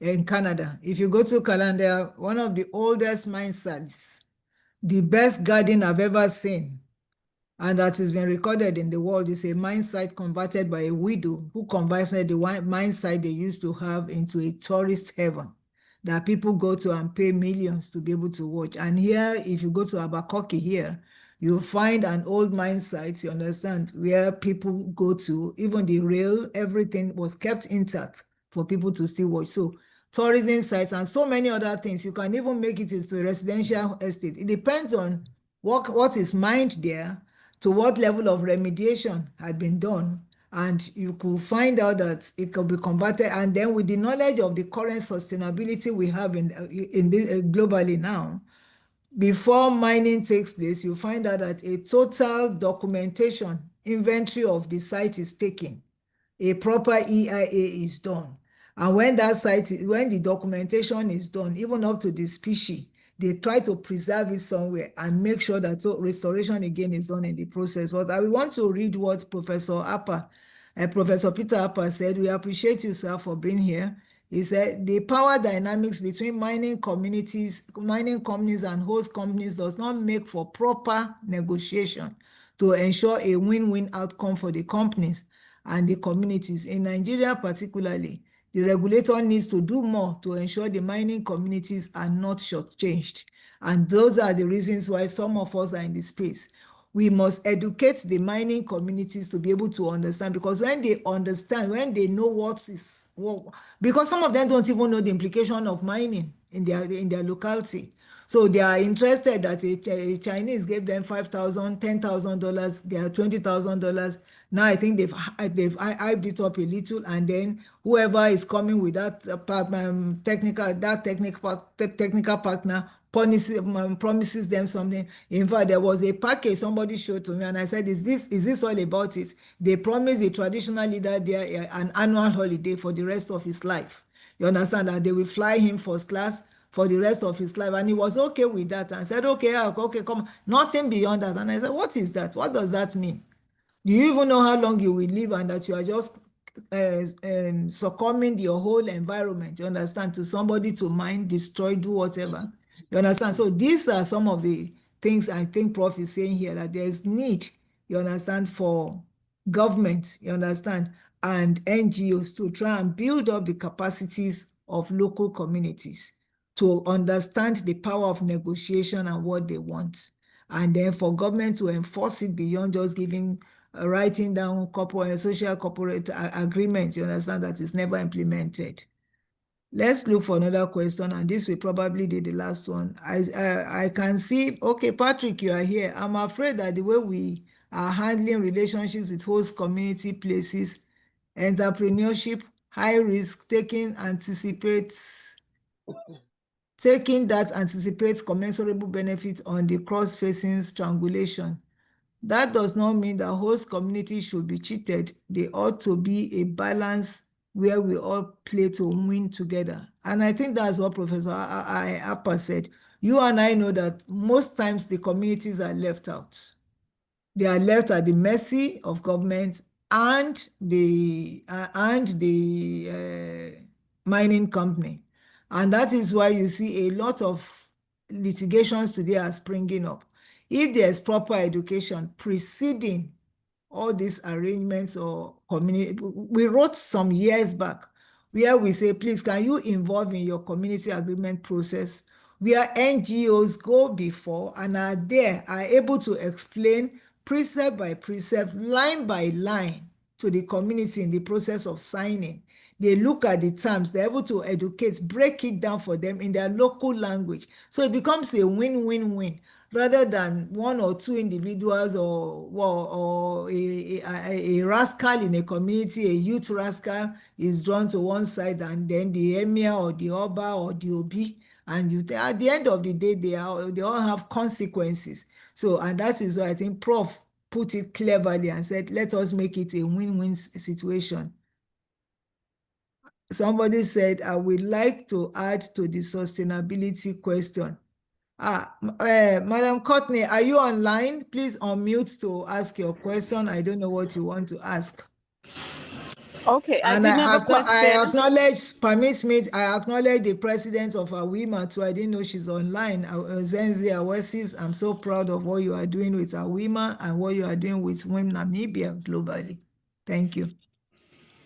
in Canada. If you go to Canada, one of the oldest mine sites, the best garden I've ever seen, and that has been recorded in the world, is a mine site converted by a widow who converted the mine site they used to have into a tourist heaven that people go to and pay millions to be able to watch. And here, if you go to Abercrombie here, you'll find an old mine site, you understand, where people go to, even the rail, everything was kept intact for people to still watch. So tourism sites and so many other things, you can even make it into a residential estate. It depends on what is mined there, to what level of remediation had been done, and you could find out that it could be converted. And then with the knowledge of the current sustainability we have in globally now, before mining takes place, you find out that a total documentation inventory of the site is taken. A proper EIA is done. And when the documentation is done, even up to the species, they try to preserve it somewhere and make sure that restoration again is done in the process. But I want to read what Professor Peter Apper said. We appreciate you, sir, for being here. He said, the power dynamics between mining companies and host companies does not make for proper negotiation to ensure a win-win outcome for the companies and the communities. In Nigeria particularly, the regulator needs to do more to ensure the mining communities are not shortchanged. And those are the reasons why some of us are in the space. We must educate the mining communities to be able to understand, because when they understand, when they know what is, because some of them don't even know the implication of mining in their locality. So they are interested that a Chinese gave them $5,000, $10,000, they are $20,000. Now I think they've hyped it up a little, and then whoever is coming with that technical partner promises them something. In fact, there was a package somebody showed to me, and I said, is this all about it? They promised the traditional leader there an annual holiday for the rest of his life. You understand that they will fly him first class for the rest of his life, and he was okay with that and said, okay, come, nothing beyond that. And I said, what is that? What does that mean? Do you even know how long you will live, and that you are just succumbing your whole environment, you understand, to somebody to mine, destroy, do whatever? You understand? So these are some of the things I think Prof is saying here, that there is need, you understand, for government, you understand, and NGOs to try and build up the capacities of local communities to understand the power of negotiation and what they want. And then for government to enforce it beyond just giving, writing down social corporate agreements, you understand, that is never implemented. Let's look for another question, and this will probably be the last one. I can see, okay, Patrick, you are here. I'm afraid that the way we are handling relationships with host community places, entrepreneurship, high risk taking that anticipates commensurable benefits on the cross-facing strangulation. That does not mean that host communities should be cheated. They ought to be a balance where we all play to win together. And I think that's what Professor Appa said. You and I know that most times the communities are left out. They are left at the mercy of government and the mining company. And that is why you see a lot of litigations today are springing up. If there's proper education preceding all these arrangements or community, we wrote some years back where we say, please, can you involve in your community agreement process, where NGOs go before and are able to explain precept by precept, line by line to the community in the process of signing. They look at the terms, they're able to educate, break it down for them in their local language. So it becomes a win-win-win, rather than one or two individuals or a rascal in a community, a youth rascal is drawn to one side, and then the emir or the oba or the obi, and at the end of the day, they all have consequences. So, and that is why I think Prof put it cleverly and said, let us make it a win-win situation. Somebody said, I would like to add to the sustainability question. Madam Courtney, are you online? Please unmute to ask your question. I don't know what you want to ask. Okay, I didn't have a question. I acknowledge the president of AWIMA too. I didn't know she's online. Zenzi Awesis, I'm so proud of what you are doing with AWIMA and what you are doing with WIM Namibia globally. Thank you.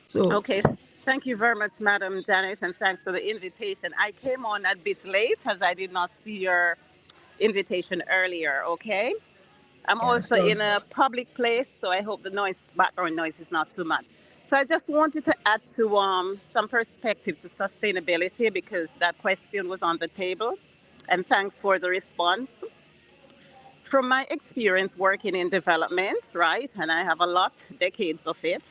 So, okay, thank you very much, Madam Janet, and thanks for the invitation. I came on a bit late as I did not see your invitation earlier, okay? I'm also in a public place, so I hope the background noise is not too much. So I just wanted to add to some perspective to sustainability, because that question was on the table, and thanks for the response. From my experience working in development, right, and I have decades of it,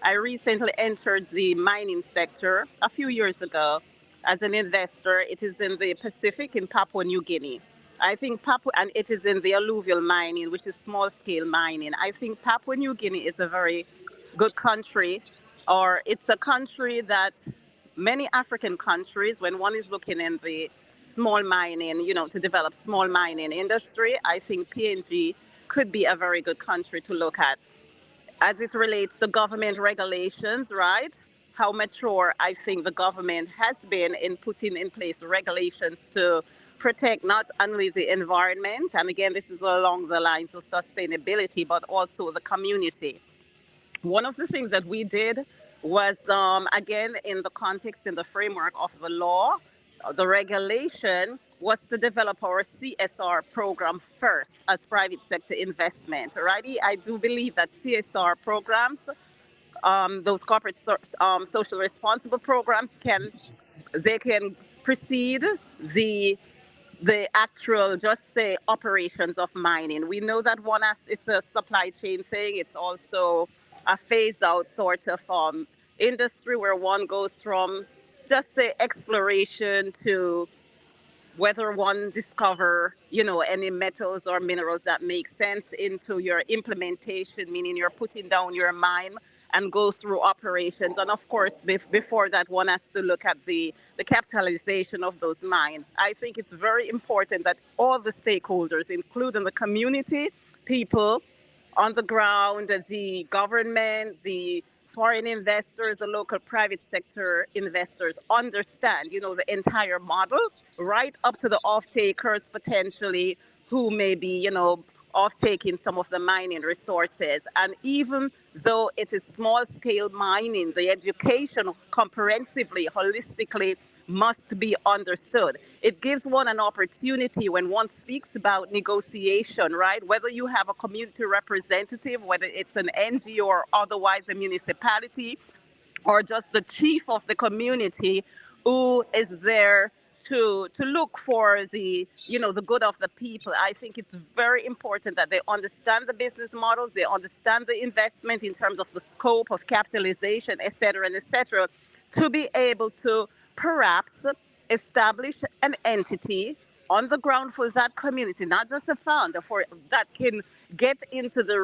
I recently entered the mining sector a few years ago as an investor. It is in the Pacific in Papua New Guinea. I think and it is in the alluvial mining, which is small scale mining. I think Papua New Guinea is a very good country, or it's a country that many African countries, when one is looking in the small mining, to develop small mining industry, I think PNG could be a very good country to look at. As it relates to government regulations, right? How mature I think the government has been in putting in place regulations to protect not only the environment, and again, this is along the lines of sustainability, but also the community. One of the things that we did was, again, in the context, in the framework of the law, the regulation was to develop our CSR program first as private sector investment, right? I do believe that CSR programs, those corporate social responsible programs, can precede the actual, just say, operations of mining. We know that it's a supply chain thing. It's also a phase out sort of industry where one goes from, just say, exploration to whether one discover, any metals or minerals that make sense, into your implementation, meaning you're putting down your mine and go through operations. And of course, before that, one has to look at the capitalization of those mines. I think it's very important that all the stakeholders, including the community, people on the ground, the government, the foreign investors, the local private sector investors, understand, the entire model, right up to the off-takers potentially, who may be, off-taking some of the mining resources. And even though it is small-scale mining, the education comprehensively, holistically, must be understood. It gives one an opportunity when one speaks about negotiation, right? Whether you have a community representative, whether it's an NGO or otherwise a municipality, or just the chief of the community who is there to look for the the good of the people. I think it's very important that they understand the business models, they understand the investment in terms of the scope of capitalization, et cetera, and et cetera, to be able to perhaps establish an entity on the ground for that community, not just a founder, for that can get into the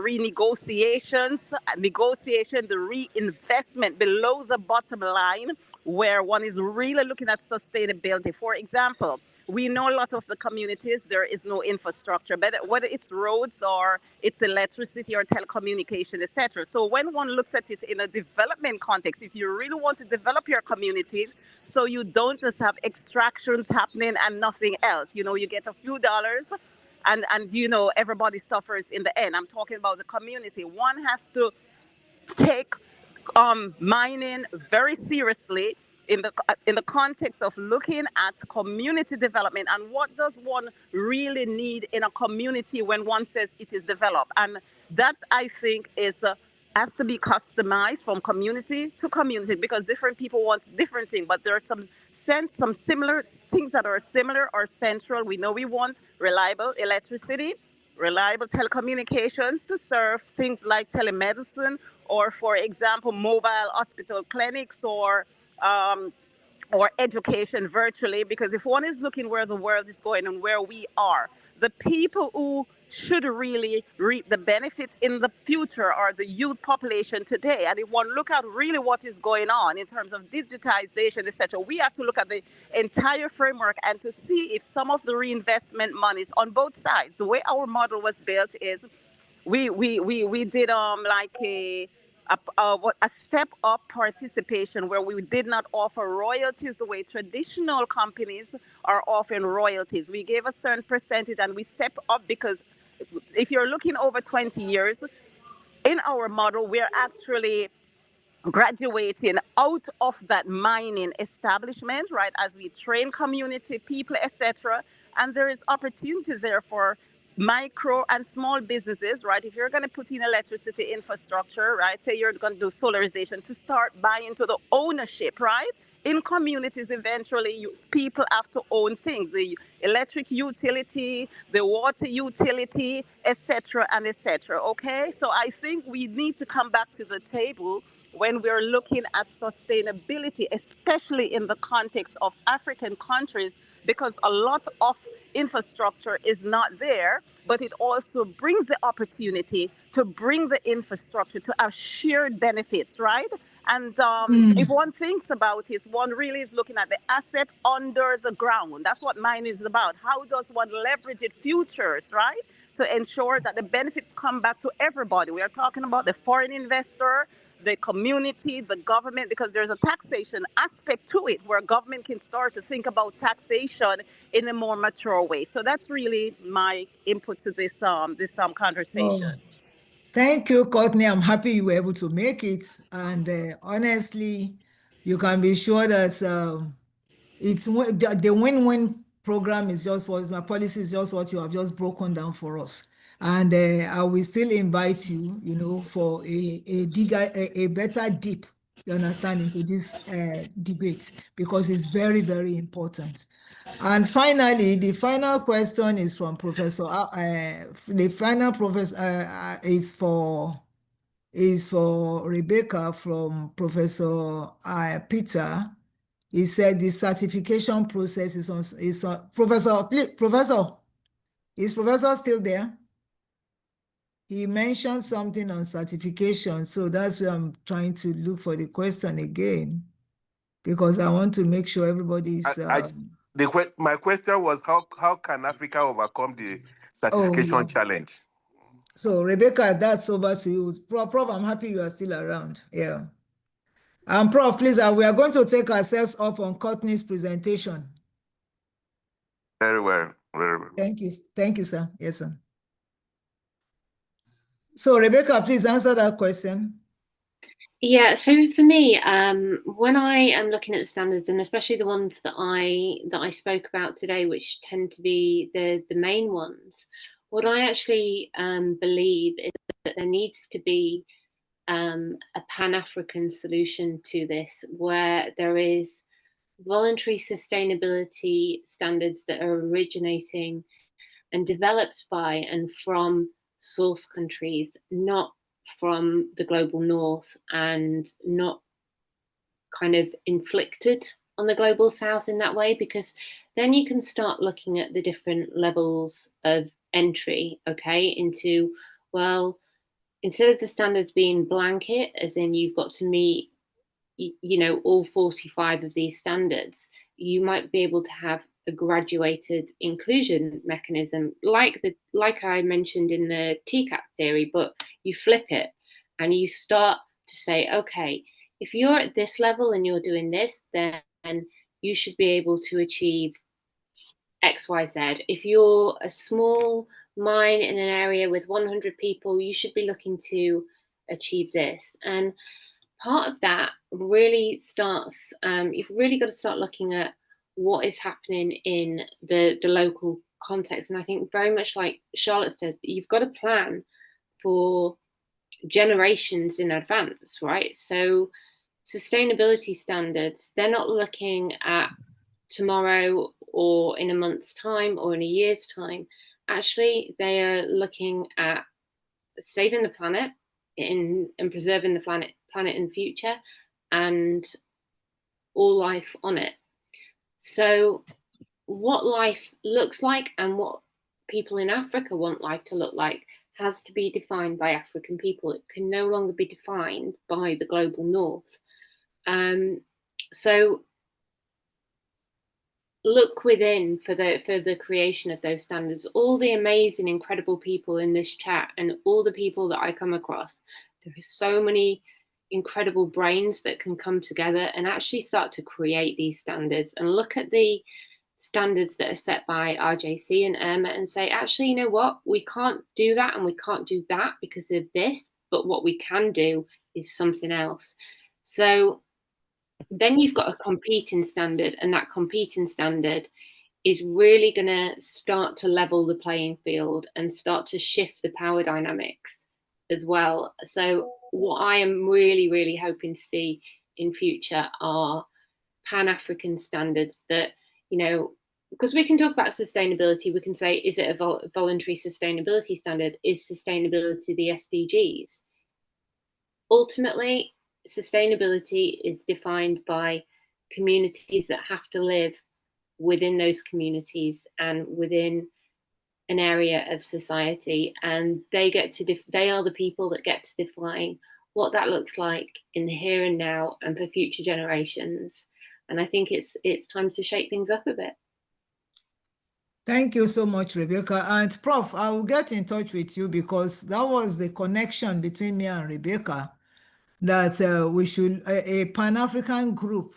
negotiation, the reinvestment below the bottom line, where one is really looking at sustainability. For example, we know a lot of the communities, there is no infrastructure, but whether it's roads or it's electricity or telecommunication, etc. So when one looks at it in a development context, if you really want to develop your communities, so you don't just have extractions happening and nothing else, you get a few dollars and everybody suffers in the end. I'm talking about the community. One has to take mining very seriously in the context of looking at community development and what does one really need in a community when one says it is developed. And that, I think, is has to be customized from community to community, because different people want different things, but there are some similar things that are similar or central. We know we want reliable electricity, reliable telecommunications to serve things like telemedicine, or, for example, mobile hospital clinics, or education virtually. Because if one is looking where the world is going and where we are, the people who should really reap the benefit in the future are the youth population today. And if one look at really what is going on in terms of digitization, etc., we have to look at the entire framework and to see if some of the reinvestment monies on both sides, the way our model was built is we did like a step up participation where we did not offer royalties the way traditional companies are offering royalties. We gave a certain percentage and we step up, because if you're looking over 20 years, in our model, we're actually graduating out of that mining establishment, right, as we train community people, etc. And there is opportunity there for micro and small businesses, right? If you're going to put in electricity infrastructure, right, say you're going to do solarization, to start buying into the ownership, right? In communities, eventually, people have to own things, the electric utility, the water utility, etc., and etc. Okay, so I think we need to come back to the table when we're looking at sustainability, especially in the context of African countries, because a lot of infrastructure is not there, but it also brings the opportunity to bring the infrastructure to have shared benefits, right? And if one thinks about it, one really is looking at the asset under the ground. That's what mining is about. How does one leverage it futures, right? To ensure that the benefits come back to everybody. We are talking about the foreign investor, the community, the government, because there's a taxation aspect to it where government can start to think about taxation in a more mature way. So that's really my input to this conversation. Oh, thank you, Courtney. I'm happy you were able to make it. And honestly, you can be sure that the win-win program is just what my policy is just what you have just broken down for us. And I will still invite you, for a better deep, you understand, into this debate, because it's very, very important. And finally, the final question is from Professor. The final professor is for Rebecca from Professor Peter. He said the certification process is on Professor. Professor, is Professor still there? He mentioned something on certification, so that's why I'm trying to look for the question again, because I want to make sure everybody's. My question was how can Africa overcome the certification challenge? So Rebecca, that's over to you. Prof, I'm happy you are still around. Yeah. And Prof, please, we are going to take ourselves up on Courtney's presentation. Very well. Very well. Thank you. Thank you, sir. Yes, sir. So Rebecca, please answer that question. Yeah, so for me, when I am looking at the standards, and especially the ones that I spoke about today, which tend to be the main ones, what I actually believe is that there needs to be a Pan-African solution to this, where there is voluntary sustainability standards that are originating and developed by and from source countries, not from the global north, and not kind of inflicted on the global south in that way, because then you can start looking at the different levels of entry, okay, into, well, instead of the standards being blanket, as in you've got to meet, all 45 of these standards, you might be able to have a graduated inclusion mechanism, like I mentioned in the TCAP theory, but you flip it and you start to say, okay, if you're at this level and you're doing this, then you should be able to achieve X, Y, Z. If you're a small mine in an area with 100 people, you should be looking to achieve this. And part of that really starts, you've really got to start looking at what is happening in the local context. And I think very much like Charlotte said, you've got to plan for generations in advance, right? So sustainability standards, they're not looking at tomorrow or in a month's time or in a year's time. Actually, they are looking at saving the planet and preserving the planet in the future and all life on it. So what life looks like and what people in Africa want life to look like has to be defined by African people. It can no longer be defined by the global north. So look within for the creation of those standards. All the amazing, incredible people in this chat and all the people that I come across, there are so many incredible brains that can come together and actually start to create these standards and look at the standards that are set by RJC and IRMA and say, actually, you know what, we can't do that and we can't do that because of this, but what we can do is something else. So then you've got a competing standard, and that competing standard is really going to start to level the playing field and start to shift the power dynamics as well. So what I am really, really hoping to see in future are Pan-African standards that, because we can talk about sustainability, we can say, is it a voluntary sustainability standard? Is sustainability the SDGs? Ultimately, sustainability is defined by communities that have to live within those communities and within an area of society, and they are the people that get to define what that looks like in the here and now and for future generations. And I think it's time to shake things up a bit. Thank you so much, Rebecca. And Prof, I will get in touch with you because that was the connection between me and Rebecca. that we should, a Pan-African group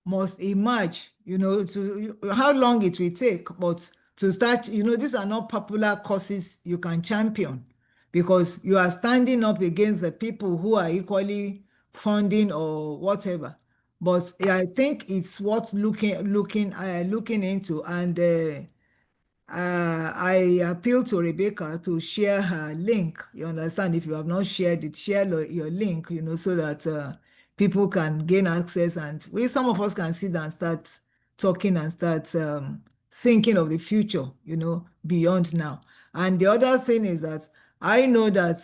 must emerge, to how long it will take, but to start, these are not popular causes you can champion because you are standing up against the people who are equally funding or whatever. But I think it's worth looking into, and I appeal to Rebecca to share her link. You understand? If you have not shared it, share your link, so that people can gain access, and some of us can sit and start talking and start thinking of the future, beyond now. And the other thing is that I know that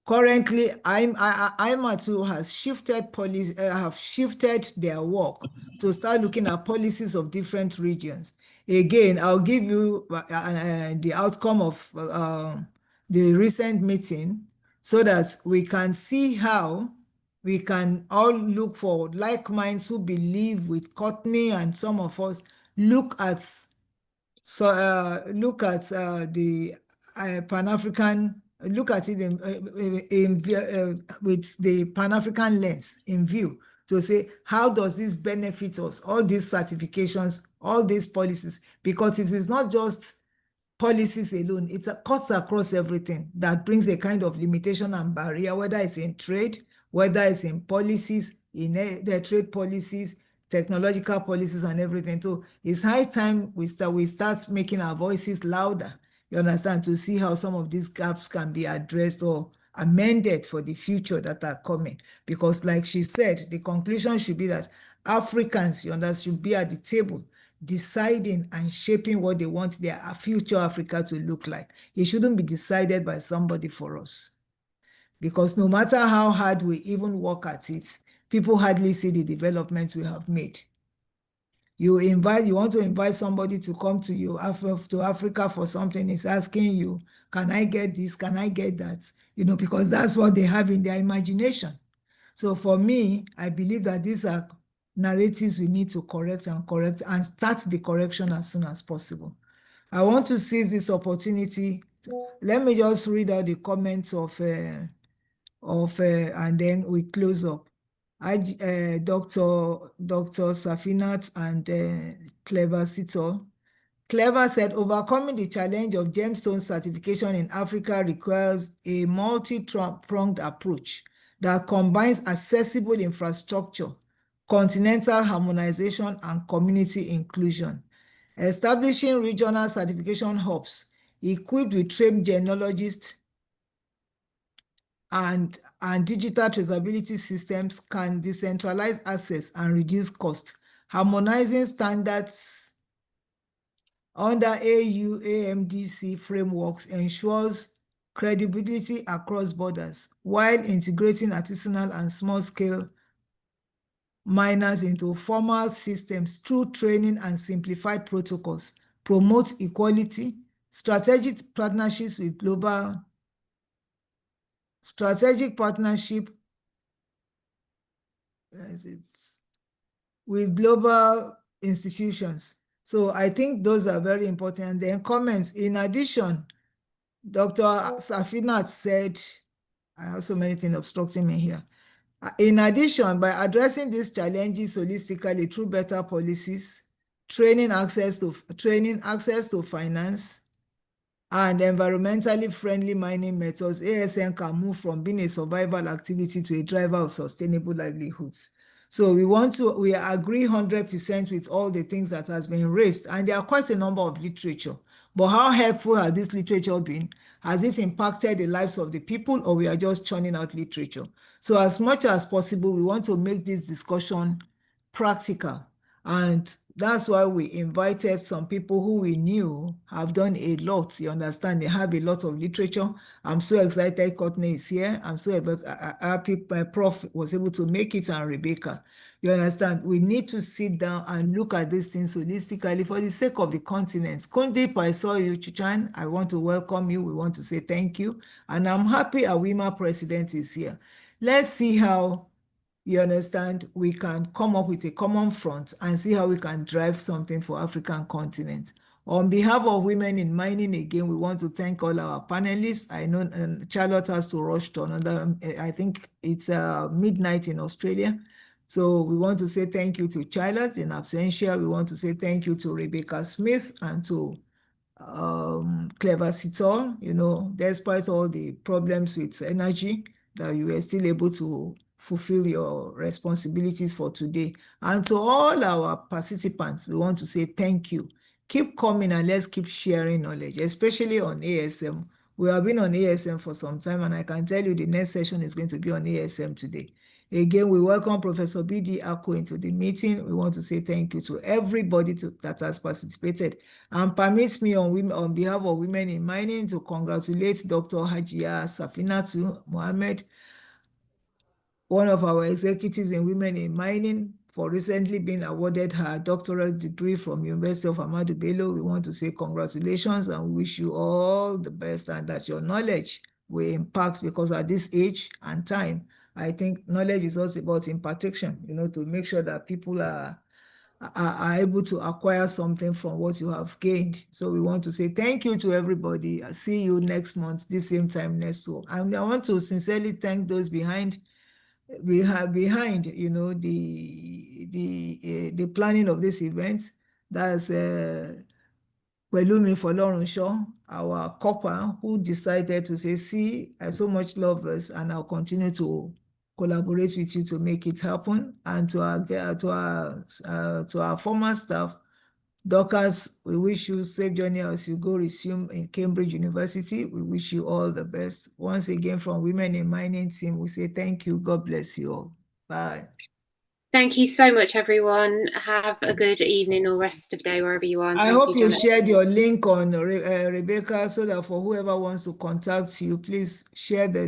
currently, IMA2 has shifted policy, have shifted their work to start looking at policies of different regions. Again, I'll give you the outcome of the recent meeting so that we can see how we can all look for like minds who believe with Courtney and some of us look at the Pan-African, look at it with the Pan-African lens in view to say, how does this benefit us? All these certifications, all these policies, because it is not just policies alone, it cuts across everything that brings a kind of limitation and barrier, whether it's in trade, whether it's in policies, in the trade policies, technological policies and everything. So it's high time we start making our voices louder, you understand, to see how some of these gaps can be addressed or amended for the future that are coming. Because like she said, the conclusion should be that Africans, you understand, should be at the table deciding and shaping what they want their future Africa to look like. It shouldn't be decided by somebody for us. Because no matter how hard we even work at it, people hardly see the developments we have made. You want to invite somebody to come to you to Africa for something, is asking you, can I get this? Can I get that? Because that's what they have in their imagination. So for me, I believe that these are narratives we need to correct and start the correction as soon as possible. I want to seize this opportunity. Let me just read out the comments of and then we close up. Dr. Safinat and Clever Sito. Clever said, overcoming the challenge of gemstone certification in Africa requires a multi-pronged approach that combines accessible infrastructure, continental harmonization, and community inclusion. Establishing regional certification hubs equipped with trained genealogists and digital traceability systems can decentralize access and reduce cost. Harmonizing standards under AU-AMDC frameworks ensures credibility across borders, while integrating artisanal and small-scale miners into formal systems through training and simplified protocols promotes equality, strategic partnerships with global institutions. So I think those are very important. And then comments. In addition, Dr. Safinat said, I have so many things obstructing me here. In addition, by addressing these challenges holistically through better policies, training, access to finance, and environmentally friendly mining methods, ASN can move from being a survival activity to a driver of sustainable livelihoods. So we agree 100% with all the things that has been raised, and there are quite a number of literature. But how helpful has this literature been? Has it impacted the lives of the people, or we are just churning out literature? So as much as possible, we want to make this discussion practical. And that's why we invited some people who we knew have done a lot. You understand? They have a lot of literature. I'm so excited Courtney is here. I'm so happy my prof was able to make it, and Rebecca. You understand? We need to sit down and look at these things holistically for the sake of the continent. Kundip, I saw you, Chuchan. I want to welcome you. We want to say thank you. And I'm happy Awima president is here. Let's see how, you understand, we can come up with a common front and see how we can drive something for African continent. On behalf of Women in Mining, again, we want to thank all our panelists. I know Charlotte has to rush to another, I think it's midnight in Australia. So we want to say thank you to Charlotte in absentia. We want to say thank you to Rebecca Smith and to Clever Sitor. You know, despite all the problems with energy, that you were still able to fulfill your responsibilities for today. And to all our participants, we want to say thank you. Keep coming and let's keep sharing knowledge, especially on ASM. We have been on ASM for some time, and I can tell you the next session is going to be on ASM today. Again, we welcome Professor B.D. Ako into the meeting. We want to say thank you to everybody that has participated. And permit me on behalf of Women in Mining to congratulate Dr. Hajia Safinatu Mohammed, one of our executives in Women in Mining, for recently being awarded her doctoral degree from University of Ahmadu Bello. We want to say congratulations and wish you all the best, and that your knowledge will impact, because at this age and time, I think knowledge is also about impartation, you know, to make sure that people are able to acquire something from what you have gained. So we want to say thank you to everybody. I'll see you next month, this same time next week. And I want to sincerely thank those behind, you know, the planning of this event. That's Pelumi Folorunsho, our copper, who decided to say, see, I so much love us, and I'll continue to collaborate with you to make it happen. And to our former staff, Dorcas, we wish you safe journey as you go resume in Cambridge University. We wish you all the best. Once again, from Women in Mining team, we say thank you. God bless you all. Bye. Thank you so much, everyone. Have a good evening or rest of day wherever you are. I hope you shared your link on Rebecca, so that for whoever wants to contact you, please share the